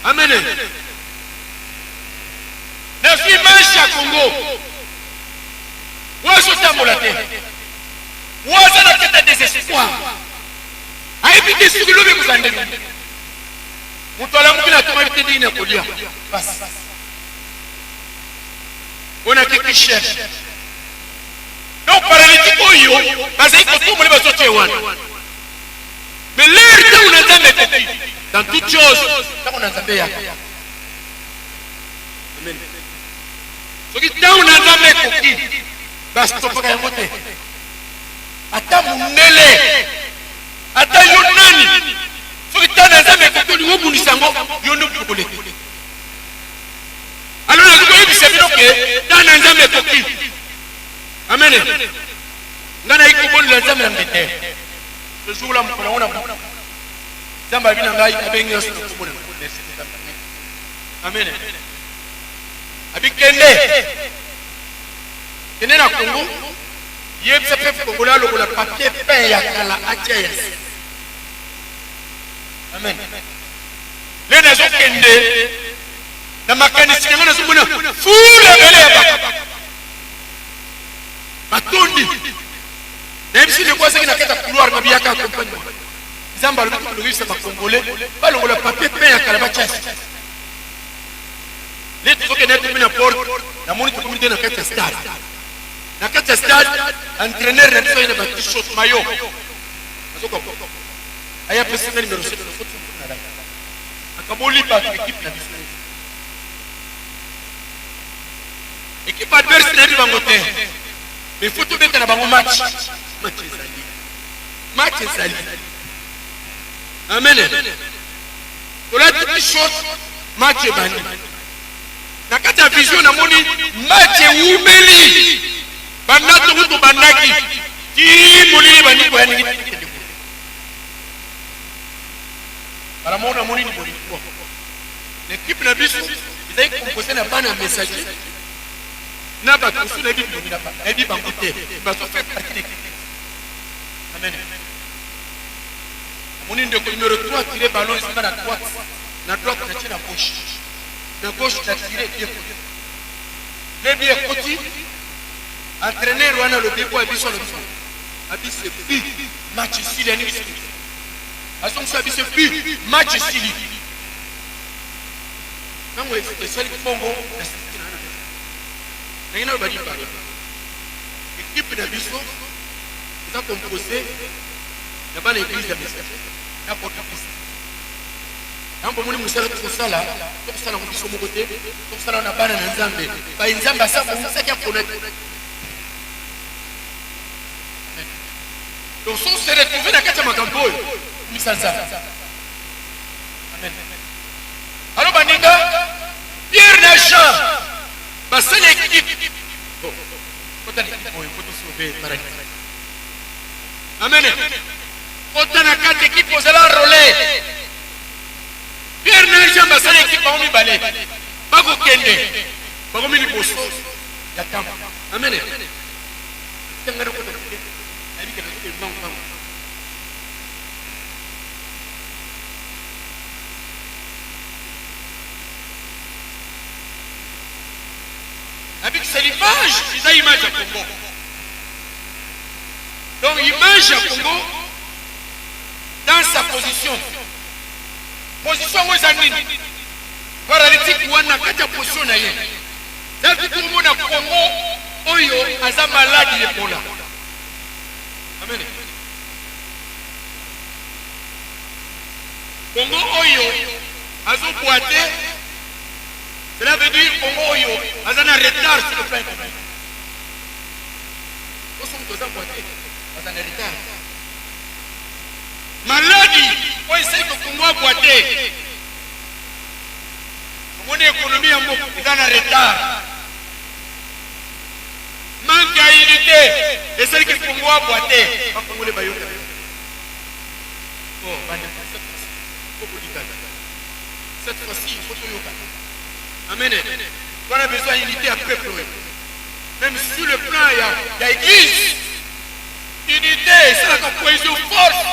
S1: Amen. Na vie marche à Congo. Wazo tambola te. Wazo na kata désespoir. Aibite sukulu be kuzande. Mutola mukina tuma bite dina kolia. Bas. On a quelque chose. Donc paralytique oyo, parce qu'il faut tout le monde sortir wana. Mais l'air de on a jamais dans toute chose, on a jamais ya. Amen. Ce qui est on a jamais coquille. Basta pas ya mote. Ata munele. Ata yonani. Ce qui est on a jamais coquille ni obu nisango, yono bukole. Alors nous voyons que c'est bien que dans un jamais coquille. Amen. Ngana iko bon la Nzambe ngete. Le jour là on a Nzambe bina ngai abengi osu ko bona. Amen. Abikende. Kene na Congo. Yeb sa peuple congolais lo la papier pain ya kala atia yes. Amen. Les nations kende na makanisi ngana zumuna fula bele ya baka. Matondi. Même si les voisins qui n'ont qu'à couloir na biaka accompagne. Zamba le russe ma congolais, pas le papier peint à Kalabachas. Les trucs qui n'étaient pas na porte, la monite communauté na kata stade. Na kata stade, entraîneur na fait na bati shot maillot. Azoko. Aya personne numéro 7 na foot na dai. Akaboli pa équipe na biso. Équipe adverse na bangote. Mais il faut tout mettre dans le match. Match est sali. Amen. Pour la petite chose, match est banni. Dans la vision, on a moni match est oumeli. Banato wuto banaki. Qui moli bani ko yani. Alors mon amoni ni moli. L'équipe na biso, ils ont composé na ban un messager. na bato mosusu nayebi bilongi na bango nayebi bango te bazo fait partie des critiques. Amen. Amoni ndeko numéro 3 tiré ballon ezanga na droite natie na gauche na tiré bien côté lebi ekoti entraîneur wana lobi po abiso na biso abise bi match isili ani biso azongisa biso bi match isili nango esali bongo na sisi na nangina badi pale équipe na biso eza composé na bana église ya biso na portugais nambo moni musala tosala ngo biso moko te tosala na bana na nzambe ba nzambe asako musaki akona. Donc si on se retrouve dans quatre makambo misanza. Amen. Alors baninga Pierre na Jean basale équipe. Kota l'équipe oyo faut sauver paradis. Amen. Kota na quatre équipes ozala relais. Pierre na Jean basale équipe ba mi balé. Bako kende. Bako mi liboso. Ya kamba. Amen. Tengara kota. Avec c'est l'image, ils ont image à Congo. Donc image à Congo dans sa position. Position aux années. Paralytique ou na kata position na ye. Ça veut dire tout le monde à Congo, oyo aza malade Ebola. Amen. Congo oyo azo boité. Cela veut dire Congo oyo azana retard sur le plan économique. Nous sommes tous en boité. Azana retard. Maladie, oyo c'est que Congo a boité. Mon économie en mot azana retard. Manque à unité. Et celle qui pour moi boiter. Pas pour les bailleurs. Oh, cette fois-ci, il faut tout yoga. Amen. On a besoin d'unité à peuple. Même sur le plan, il y a église. Unité, c'est la cohésion forte.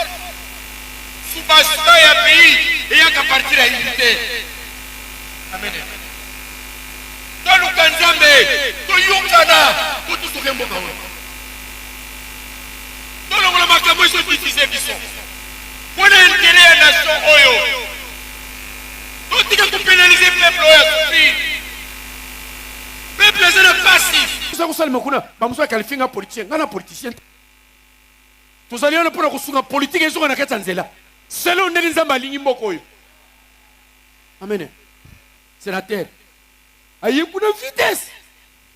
S1: Sous basta, il y a pays. Et il y a qu'à partir à unité. Amen. Dans le Kanzambe, dans le Yukana, pour tout ce qui est bon. Dans le Makamo, ils sont divisés. Pour l'intérêt à la nation, Oyo. Donc, il faut pénaliser le peuple, Oyo. Le peuple, c'est le passif. Vous savez, vous avez qualifié un politicien. Un politicien. Vous allez pour la politique, ils sont en Katanzela. Selon les Zambali, Amen. C'est la terre. Il y a une vitesse.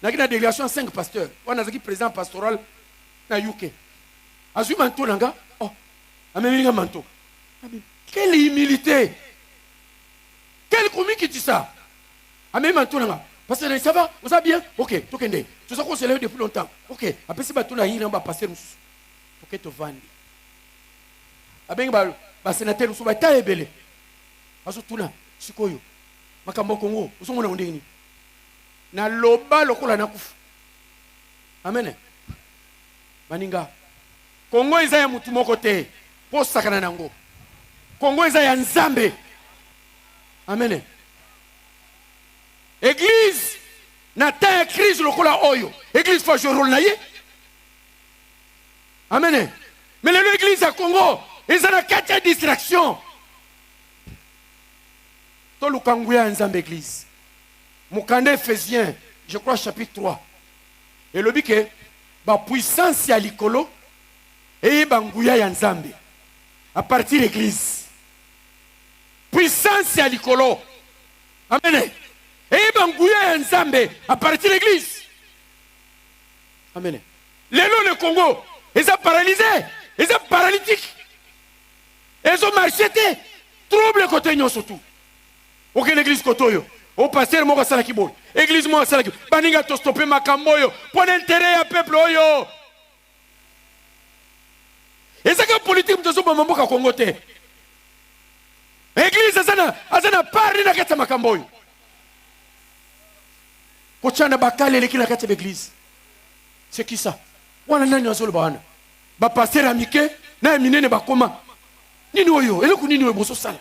S1: Il y a une délégation 5 pasteurs. On a un président pastoral dans le UK. Azu manto nanga. Oh. Amen manto. Quelle humilité. Quel commis qui dit ça? Amen manto nanga. Parce que ça va, vous savez bien? Ok, tout kende. Tout ça qu'on se lève depuis longtemps. Ok, après si bateau na yina ba passer nous. Ok, to vandi. Aben ba sénateur nous ba ta ebele. Azu tuna sikoyo. Makambo Congo, vous sommes on ndeni. Na loba lokola na kufu. Amen. Maninga. Congo eza ya mutu moko te. Po sakana nango. Congo eza ya Nzambe. Amen. Église na ta crise lokola oyo. Église faut jouer rôle na ye. Amen. Mais l'église à Congo, ils ont la 4 distractions. Dans le Kangouya Nzambe église. Mukande Ephésiens, je crois chapitre 3. Et le but que la puissance ya likolo et bangouya ya Nzambe à partir de l'église. Puissance ya likolo. Amen. Et bangouya ya Nzambe à partir de l'église. Amen. Le Congo, ils sont paralysés, ils sont paralytiques. Ils ont marché, trouble côté nyon surtout. Aucune église kotoyo. Au pasteur moko sala kibol. Église mo sala kibol. Baninga to stopper makambo yo. Pour l'intérêt à peuple oyo. Et ça que politique mtozo ba mamboka Congo te. Église azana pari na kata makambo yo.
S3: kochana bakale leki na kati l'église. C'est qui ça? Wana nani azolo bana? Ba pasteur amike na minene bakoma. Nini oyo? Eloko nini oyo boso sala?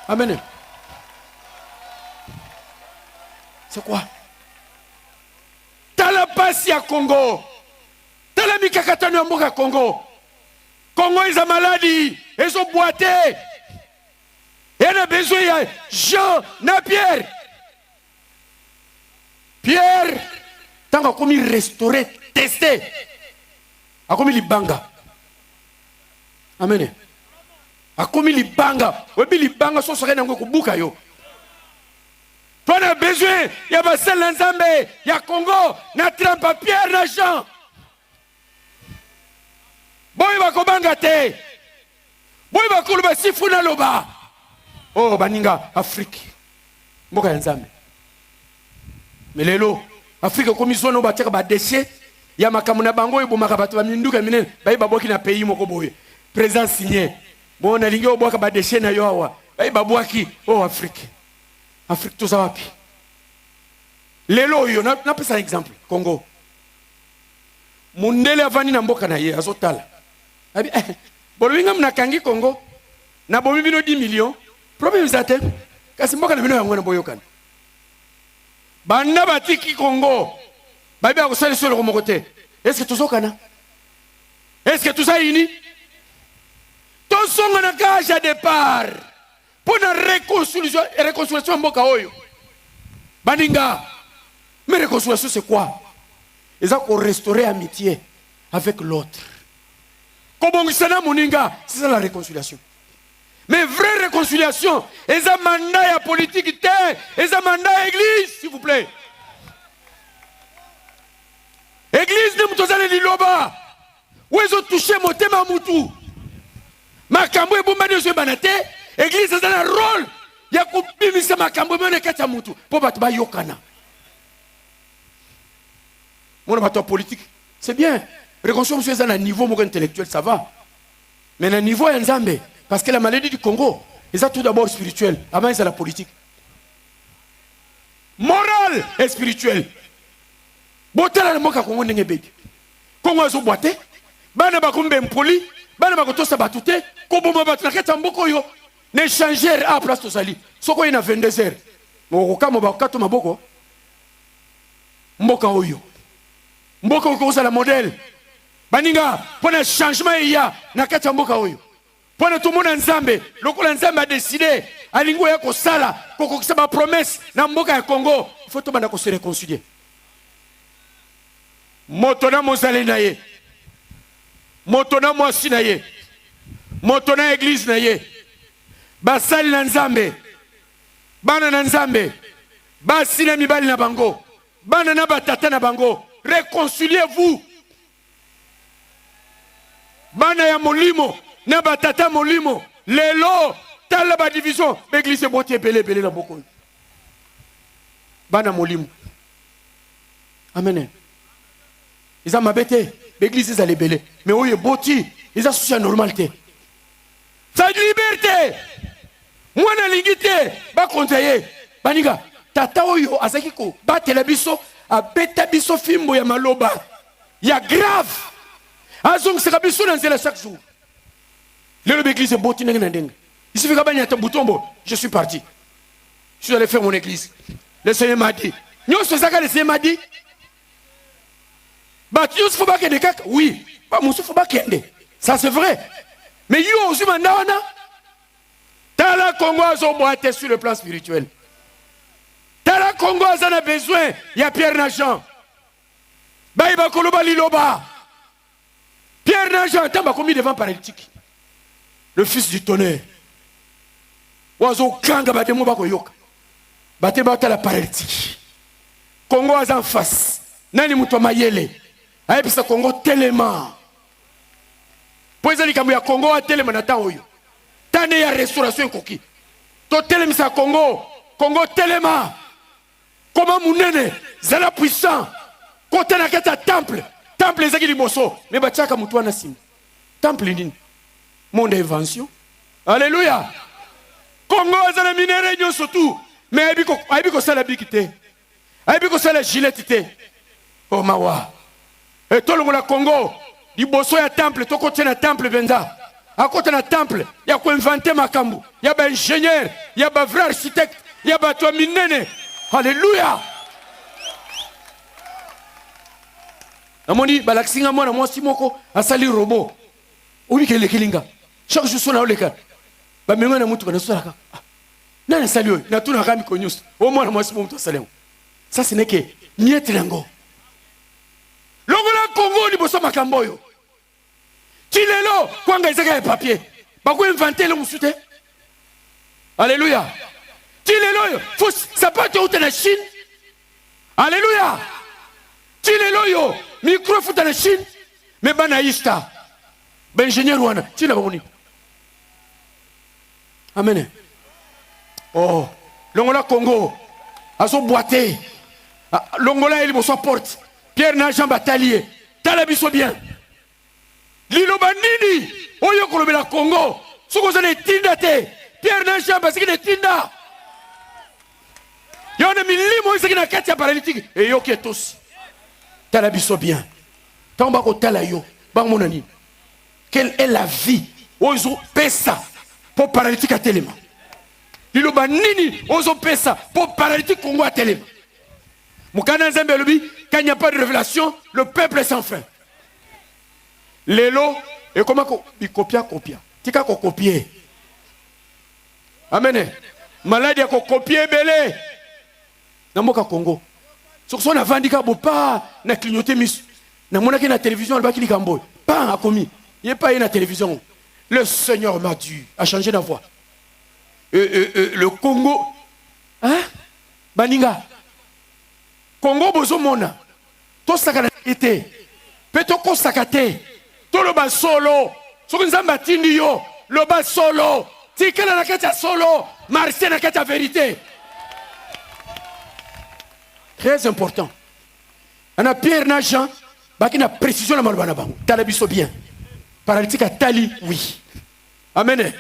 S3: Amen. C'est quoi? Tala pasi ya Congo. Tala mikakatano ya mboka Congo. Congo est maladie. Ils ont boité. Il y a besoin de Jean na Pierre. Pierre, tant qu'on commis restaurer, tester. A commis libanga. Amen. A commis libanga. Webi libanga so serait nango kubuka yo. On a besoin, il y a Bassel Nzambe, il y a Congo, na trempe Pierre na Jean. Boy va kobanga te. Boy va kuluba sifuna loba. Oh baninga Afrique. Mboka Nzambe. Mais lelo Afrique commission no bateka ba déchet ya makamuna bango ebomaka bato ba minduka minene ba boki na pays moko boye. Président signé. Bon na lingi oboka ba déchet na yo awa. Ba boki oh Afrique. Afrique tout ça wapi. Lelo yo na pesa exemple Congo. Mundele avani na mboka na ye azotala. Abi bolwinga mnakangi Congo na bomi bino 10 millions. Problème zate kasi mboka na bino yango na boyokana. Banda batiki Congo. Babi akosali sur le côté. Est-ce que tout ça kana? Est-ce que tout ça ini? Tout son na cage à départ. Pour la réconciliation mboka oyo. Baninga. Mais réconciliation c'est quoi? Ils ont restauré amitié avec l'autre. Comme sana moninga, c'est ça la réconciliation. Mais vraie réconciliation, ils ont mandat à politique, ils ont mandat à l'église, s'il vous plaît. Église de Moutozale Liloba, où ils ont touché mon thème à Moutou. Makambo et Bombade de Banate, église a un rôle. Il y a coupé Missa Makambo et Katia Moutou. Pour battre Yokana. Mon bateau politique, c'est bien. Réconciliation, c'est à un niveau intellectuel, ça va. Mais à un niveau Nzambe. Parce que la maladie du Congo, ils ont tout d'abord spirituel. Avant, c'est la politique. Morale et spirituelle. Botala na moka Congo ndenge bedi. Congo azo boite. Bana bakumbe mpoli. Bana bakotosa batute. Koboma batuna keta mboko yo. N'échanger à place to sali. Soko ina 22 heures. Mokoka mobakato maboko. Mboka oyo. Mboka oyo la modèle. Baninga, pour le changement il y a na keta mboka oyo. Pour tout le monde Nzambe, le coup Nzambe a décidé, à l'ingo ya ko sala, ko sa ba promesse na mboka ya Congo, il faut tout bana ko se réconcilier. Motona mozale na ye. Motona mwasi na ye. Motona église na ye. Basali na Nzambe. Bana na Nzambe. Basi na mibali na bango. Bana na batata na bango. Réconciliez-vous. Bana ya molimo. Na batata molimo lelo tala ba division l'église botie belé na boko bana molimo amen ils ont mabete l'église est belé mais oye boti ils ont souci normalité sa liberté moi na lingité ba conseiller baniga tata oyo azaki ko batela biso a beta biso fimbo ya maloba ya grave azong se biso na nzela chaque jour. L'église est beau, il suffit que je suis parti. Je suis allé faire mon église. Le Seigneur m'a dit. Le Seigneur m'a dit. Oui. Ça c'est vrai. Mais il aussi mandana. Tala Congo a été sur le plan spirituel. Tala Congo a besoin. Il y a Pierre Najan. Baïba Koloba Liloba. Pierre Najan, t'as commis devant paralytique. Le fils du tonnerre. Oiseau kanga batemo bako yoka. Bate bata la paralytique. Congo a en face. Nani muto mayele. Aye pisa Congo tellement. Poeza li kambu ya Congo a tellement na oyo. Tane ya restauration koki. To tellement sa Congo. Congo tellement. Comment munene zala puissant. Kote na keta temple. Temple ezaki liboso. Me bachaka mutu wana sim. Temple nini? Mon invention. Alléluia. Congo a la minéré surtout. mais ayebi kosala biki te, ayebi kosala gilette te. Oh mawa, et tolongola Congo liboso ya temple, tokotie na temple benza, akota na temple ya koinvente makambo, ya ba ingénieur, ya ba vrai architecte, ya ba to minene. Alléluia. Namoni balaksinga mwana mwasi moko asali robot. Obi kele kilinga. Chaque jour sona oleka. Ba mengo na mutu kana solaka. Nana sali oyo, na tuna kami konyusa. O mwana mwasi moko salemo. Ça ce n'est que niete nango. Longola Congo liboso makambo yo. Tilelo kwanga ezaka ya papier. Ba ko inventer le musute. Alléluia. Tilelo yo, ça peut être na Chine. Alléluia. Tilelo yo, micro futa na Chine. Mais banaïsta. Ben ingénieur wana, tila boni. Amen. Oh, longola Congo. Aso boité. Longola il boso porte. Pierre na Jean Batalier. Tala biso bien. Lilo bandini. Oyo kolobela Congo. Soko zane tinda te. Pierre na Jean parce qu'il est tinda. Il y a un milimo qui est katia paralytique. Et yo qui est tous. Tala biso bien. Tamba ko tala yo. Bang monani. Quelle est la vie? Ozo pesa. Pour paralytique à téléma. Lilo bandini. Ozo pesa. Pour paralytique Congo à téléma. Moukana Nzambe lobi, quand il n'y a pas de révélation, le peuple est sans fin. Lelo, et comment il copia. Tika ko copier. Amen. Maladie ko copier belé. Namoka Congo. Sur son avandika bo pas na clignoter mis. Na monaki na télévision alba ki likambo. Pas a commis. Il est pas na télévision. Le Seigneur m'a dit a changé la voix. Le Congo. Hein? Baninga. Congo bozo mona. To sakana ete. Peto ko sakate. To lo ba solo. Soko nzamba tindi yo. Lo ba solo. Tikela na kata solo. Marche na kata vérité. Très important. On a Pierre na Jean. Baki na précision na malbana bango. Tala biso bien. Paralytique à tali, oui. Amen.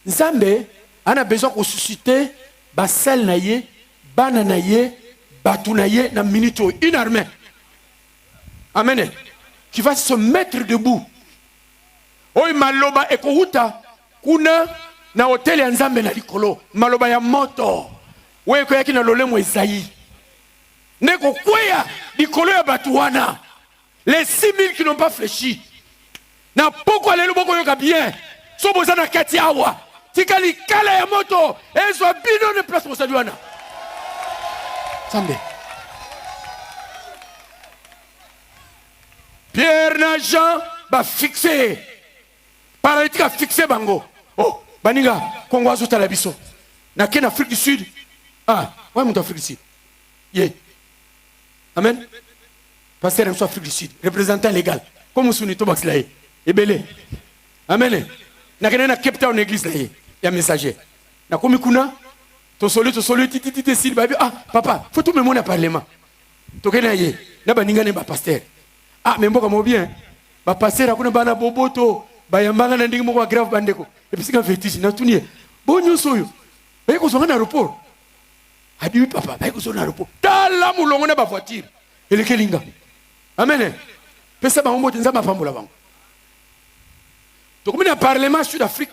S3: Nzambe, on a besoin de susciter basel na ye, bana na ye, batu na ye na minute une armée. Amen. Qui va se mettre debout. Oy maloba ekohuta kuna na hotel ya Nzambe na likolo. Maloba ya moto. Oy ko yaki na lolemo Esaïe. Neko kweya likolo ya batu wana. Les 6000 qui n'ont pas fléchi. Na poko alelu boko yoka bien. So bozana kati awa. Tikali kala ya moto. Ezo bino ne place pour wana. Sambe. Pierre na Jean ba fixé. Paralytique a fixé bango. Oh, baninga Congo azo tala biso. Na ken Afrique du Sud. Ah, ouais mon Afrique du Sud. Yeah. Amen. Pasteur en Afrique du Sud, représentant légal. Comme vous to box là. Ebele. Amen. Na ken na Cape Town église là. Ya messager. Na komi kuna to solo titi sil babi. Ah, papa, faut tout me mon parlement. To ken na ye. Na baninga ne ba pasteur. Ah, mais mboka mo bien. Ba pasteur akuna bana boboto. Bayambanga na ndingi moko grave bandeko. Et puis c'est quand fétiche na tunie. Bonyo soyo. Baye ko zonga na aéroport. Habibi papa, baye ko zonga na aéroport. Tala mulongo na ba voiture. Et le kelinga. Amen. Pesa ba mbote nzamba pambola bango. To komina parlement Sud Afrique.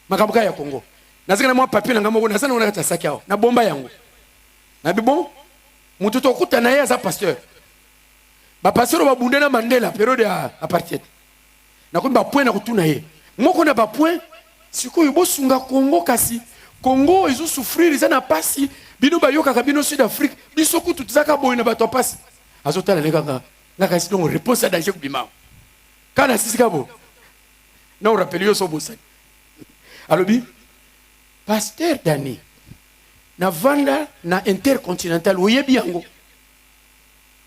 S3: Makambuka ya Congo. Nazika na mwa papier na ngamoko na sana unakata saki yao. Na bomba yango. Na bibon mutu to kuta na ye za pasteur. Ba pasteur ba bundena Mandela période ya apartheid. Na ko ba point na kutuna ye. Moko na ba point siko yobo sunga Congo kasi. Congo izo souffrir za na pasi bino ba yoka kabino Sud Afrique. Biso kutu tsaka boy na ba to pasi. Azotala lekanga. Na kasi donc réponse à danger kubima. Kana sisi kabo. Na on rappelle yo so bosa. Alobi pasteur Dani na vanda na intercontinental oyebi yango.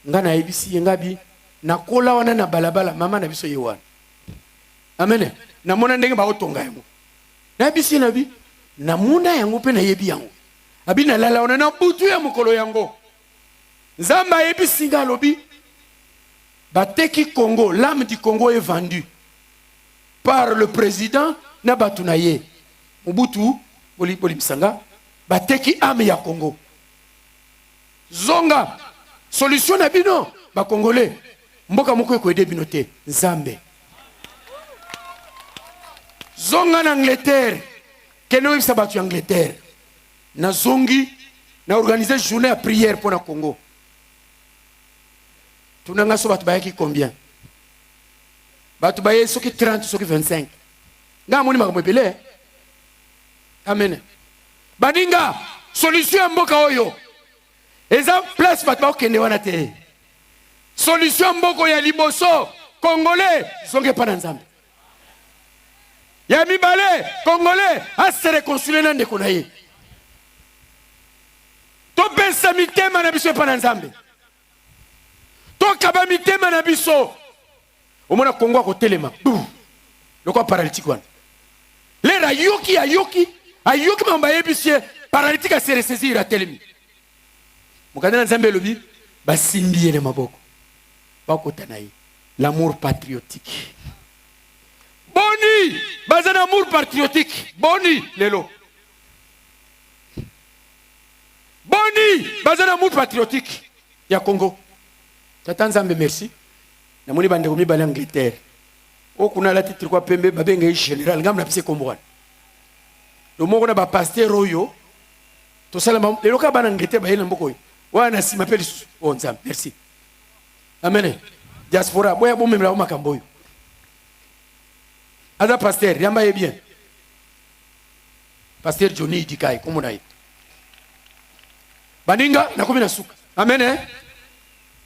S3: Ngana ebisi ngabi na kola wana na balabala mama na biso yewana. Amen. Na mona ndenge ba otonga yango. Na bisi na bi na muna yango pe na yebi yango. Abi na lala wana na butu ya mukolo yango. Nzamba ebisi ngalobi bateki Congo, l'âme du Congo est vendue par le président na batunaye. Mobutu boli bisanga bateki ame ya Congo. Zonga solution na bino ba Congolais mboka moko ekoyede bino te Nzambe. Zonga na Angleterre keno yebisa bato ya Angleterre na zongi na organiser journée à prière pour na Congo. Tunanga so bato bayaki combien? Bato baye soki 30 soki 25. Nga moni makambo ebele. Amen. Baninga solution ya mboka oyo eza place bato bakende wana te. Solution mboko ya liboso Congolais zonge pa na Nzambe. Ya mibale Congolais a se réconcilier na ndeko na ye. To pesa mitema na biso pa na Nzambe. To kaba mitema na biso. Omona Congo ko telema. Loko paralytique wana. Lera ayoki mamba yebisie paralytique a se ressaisir a telemi. Mukadana Nzambe lobi basimbiye na maboko. Bakotana ye. L'amour patriotique. Boni, bazana amour patriotique. Boni, lelo. Boni, bazana amour patriotique. Ya Congo. Tata Nzambe merci. Na moni bande komi bala Angleterre. O kuna la titre kwa pembe babenga général ngam na pise kombwana. Le moko na ba pasteur oyo. To sala lelo ka bana Angleterre ba yena mboko yo. Wana si m'appelle Nzambe. Merci. Amen. Diaspora boya bo memla o makambo yo. Ada pasteur, yamba ye bien. Pasteur Johnny Dikai, comment on a été? Baninga, nakomi na suka. Amen.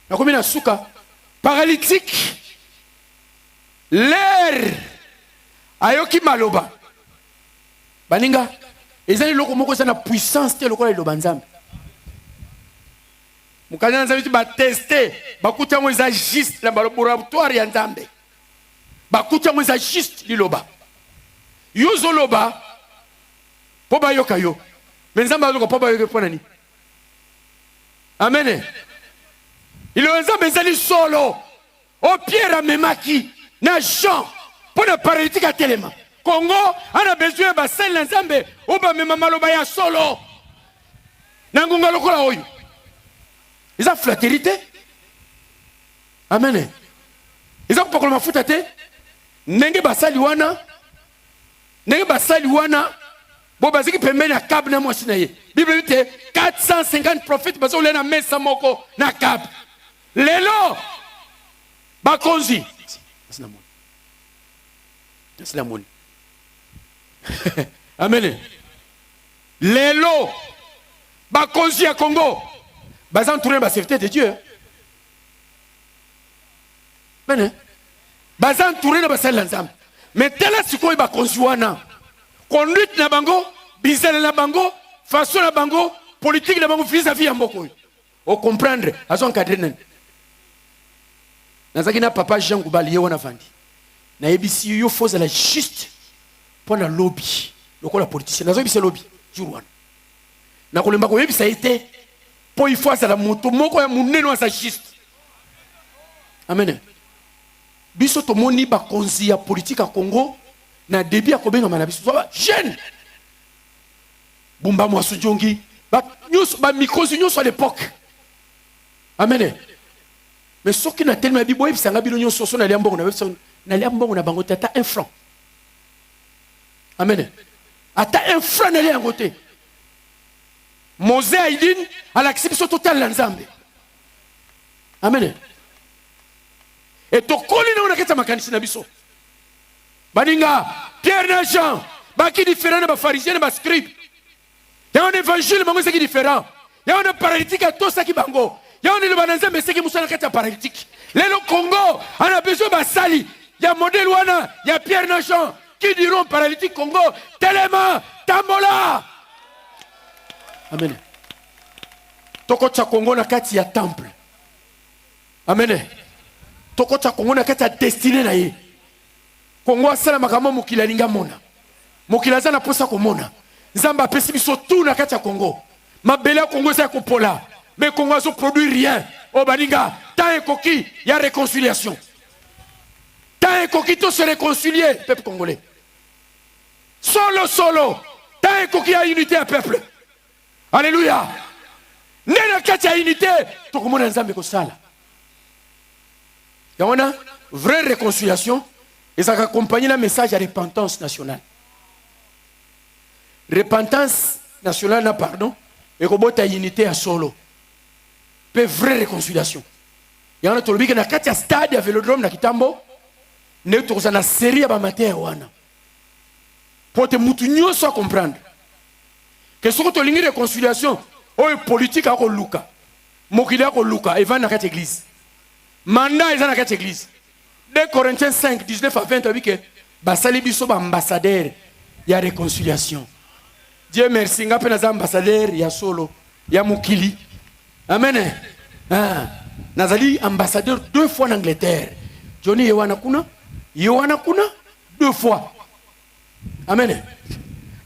S3: Nakomi na suka. Paralytique. L'air. Ayoki maloba. Baninga, ezali loko moko sana puissance te lokola loba Nzambe. Mukanya Nzambe ba tester, ba kuta mo za juste la laboratoire ya Nzambe. Bakuta mweza juste liloba. Yozo loba. Poba yoka yo. Menzamba yoka poba yoka pona ni. Amen. Ilo nzambe zali solo. O Pierre memaki. Na Jean. Pona paralytique à telema. Congo, ana besoin ba sel na nzambe. Oba mema maloba ya solo. Nangunga lokola oyo. Isa flatérité. Amen. Isa kupakola mafuta te. Nenge basali wana bo baziki pembeni na Kab na mwasi na ye. Bible dit 450 prophètes bazo lena mesa moko na Kab. Lelo bakonzi asina moni. Amen. Lelo bakonzi ya Congo bazan tourner ba serviteur de Dieu. Amen. Bazan tourner na basali la Nzambe. Mais tela sikoy ba konziwana. Conduite na bango, bizela na bango, façon na bango, politique na bango vis-à-vis ya mboko. O comprendre, azo encadrer nan. Nazaki na papa Jean Koubali wana vandi. Na yebisi yo foza la juste pour la lobby. Lokola politicien, nazo yebisi lobby jour wana. Na kolemba ko yebisa été pour il faut ça la moto moko ya muneno sa juste. Amen. Biso to moni ba konzi ya politique à Congo na début ya kobenga manabiso so ba jeune Bumba Mwasu Jongi ba nyos ba mikozi nyos à l'époque. Amen. Mais ce qui n'a tellement dit boy sanga bino nyos so na liambo na liambo na bango tata 1 franc. Amen. Ata 1 franc na liambo te. Mose Aidin à l'acception totale la Nzambe. Amen. Et to kolina on a keta makanisi na biso. Baninga, Pierre na Jean, baki différent na ba pharisiens na ba scribes. Ya un évangile bango c'est qui différent. Ya un paralytique à tous qui bango. Ya un le bananza mais c'est qui musana keta paralytique. Lelo Congo, on a besoin ba sali. Ya modèle wana, ya Pierre na Jean qui diront paralytique Congo, Telema, Tambola. Amen. Toko cha Congo na kati ya temple. Amen. Toko cha Congo na kati ya destiné na ye. Congo asala makamo mokila linga mona. Mokila za na posa ko mona. Nzamba pesi biso tout na kati ya Congo. Mabela Congo sa ko pola. Mais Congo azo produit rien. O baninga, ta ekoki ya réconciliation. Ta ekoki to se réconcilier peuple congolais. Solo ta ekoki ya unité à peuple. Alléluia. Nena kati ya unité tokomona nzambe kosala. Yawona vraie réconciliation et ça accompagne le message à repentance nationale. Repentance nationale na pardon et kobota unité à solo. Pe vraie réconciliation. Yawona tolobiki na kati ya stade ya Vélodrome na Kitambo ne tokoza na série ya ba matin wana. Pour te mutu nyonso a comprendre que ce que tu lingi réconciliation oyo politique a ko luka mokili a ko luka et va na kati église mandat eza na kati église 2 Corinthiens 5 19 à 20 abi que basali biso ba ambassadeur ya réconciliation. Dieu merci nga pe na ambassadeur ya solo ya mokili. Amen. Nazali ambassadeur 2 fois en Angleterre. Johnny Yohana kuna 2 fois. Amen.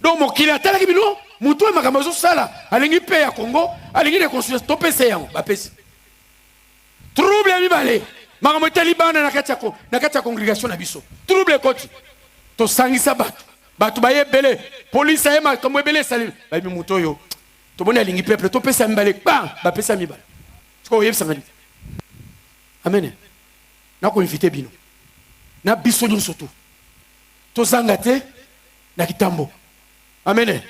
S3: Donc mokili atalaki bino mutu makambo zo sala alingi pe ya Congo alingi réconciliation to pese yango ba pese. Trouble ya mibale makambo talibana na kati ya congrégation na biso. Trouble koti to sangisa batu baye bele police ayema comme bele sali ba mi mutu yo to mona alingi peuple to pese mibale ba pese mibale. Tiko yebisa ngani. Amen. Na ko inviter bino. Na biso nyonso to. To zangate na Kitambo. Amen.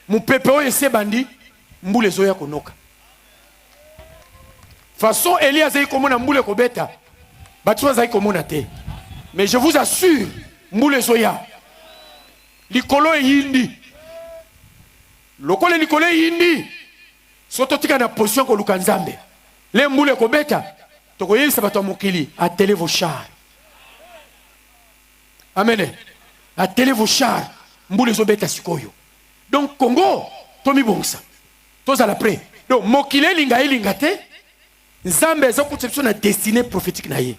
S3: Mon peuple ese bandi mbule zoya konoka. Façon Elias est comme mbule kobeta. Batwa zai comme te. Mais je vous assure mbule zoya. Likolo yindi. Lokole likolo yindi. Soto tika na position ko lukanzambe. Le mbule kobeta. Toko yebisa bato mokili attelez vos chars. Amen. Attelez vos chars. Mbule zobeta sikoyo. Donc Congo, Tomi Bongsa. Tous à la près. Donc Mokile linga te. Nzambe za conception na destinée prophétique na ye.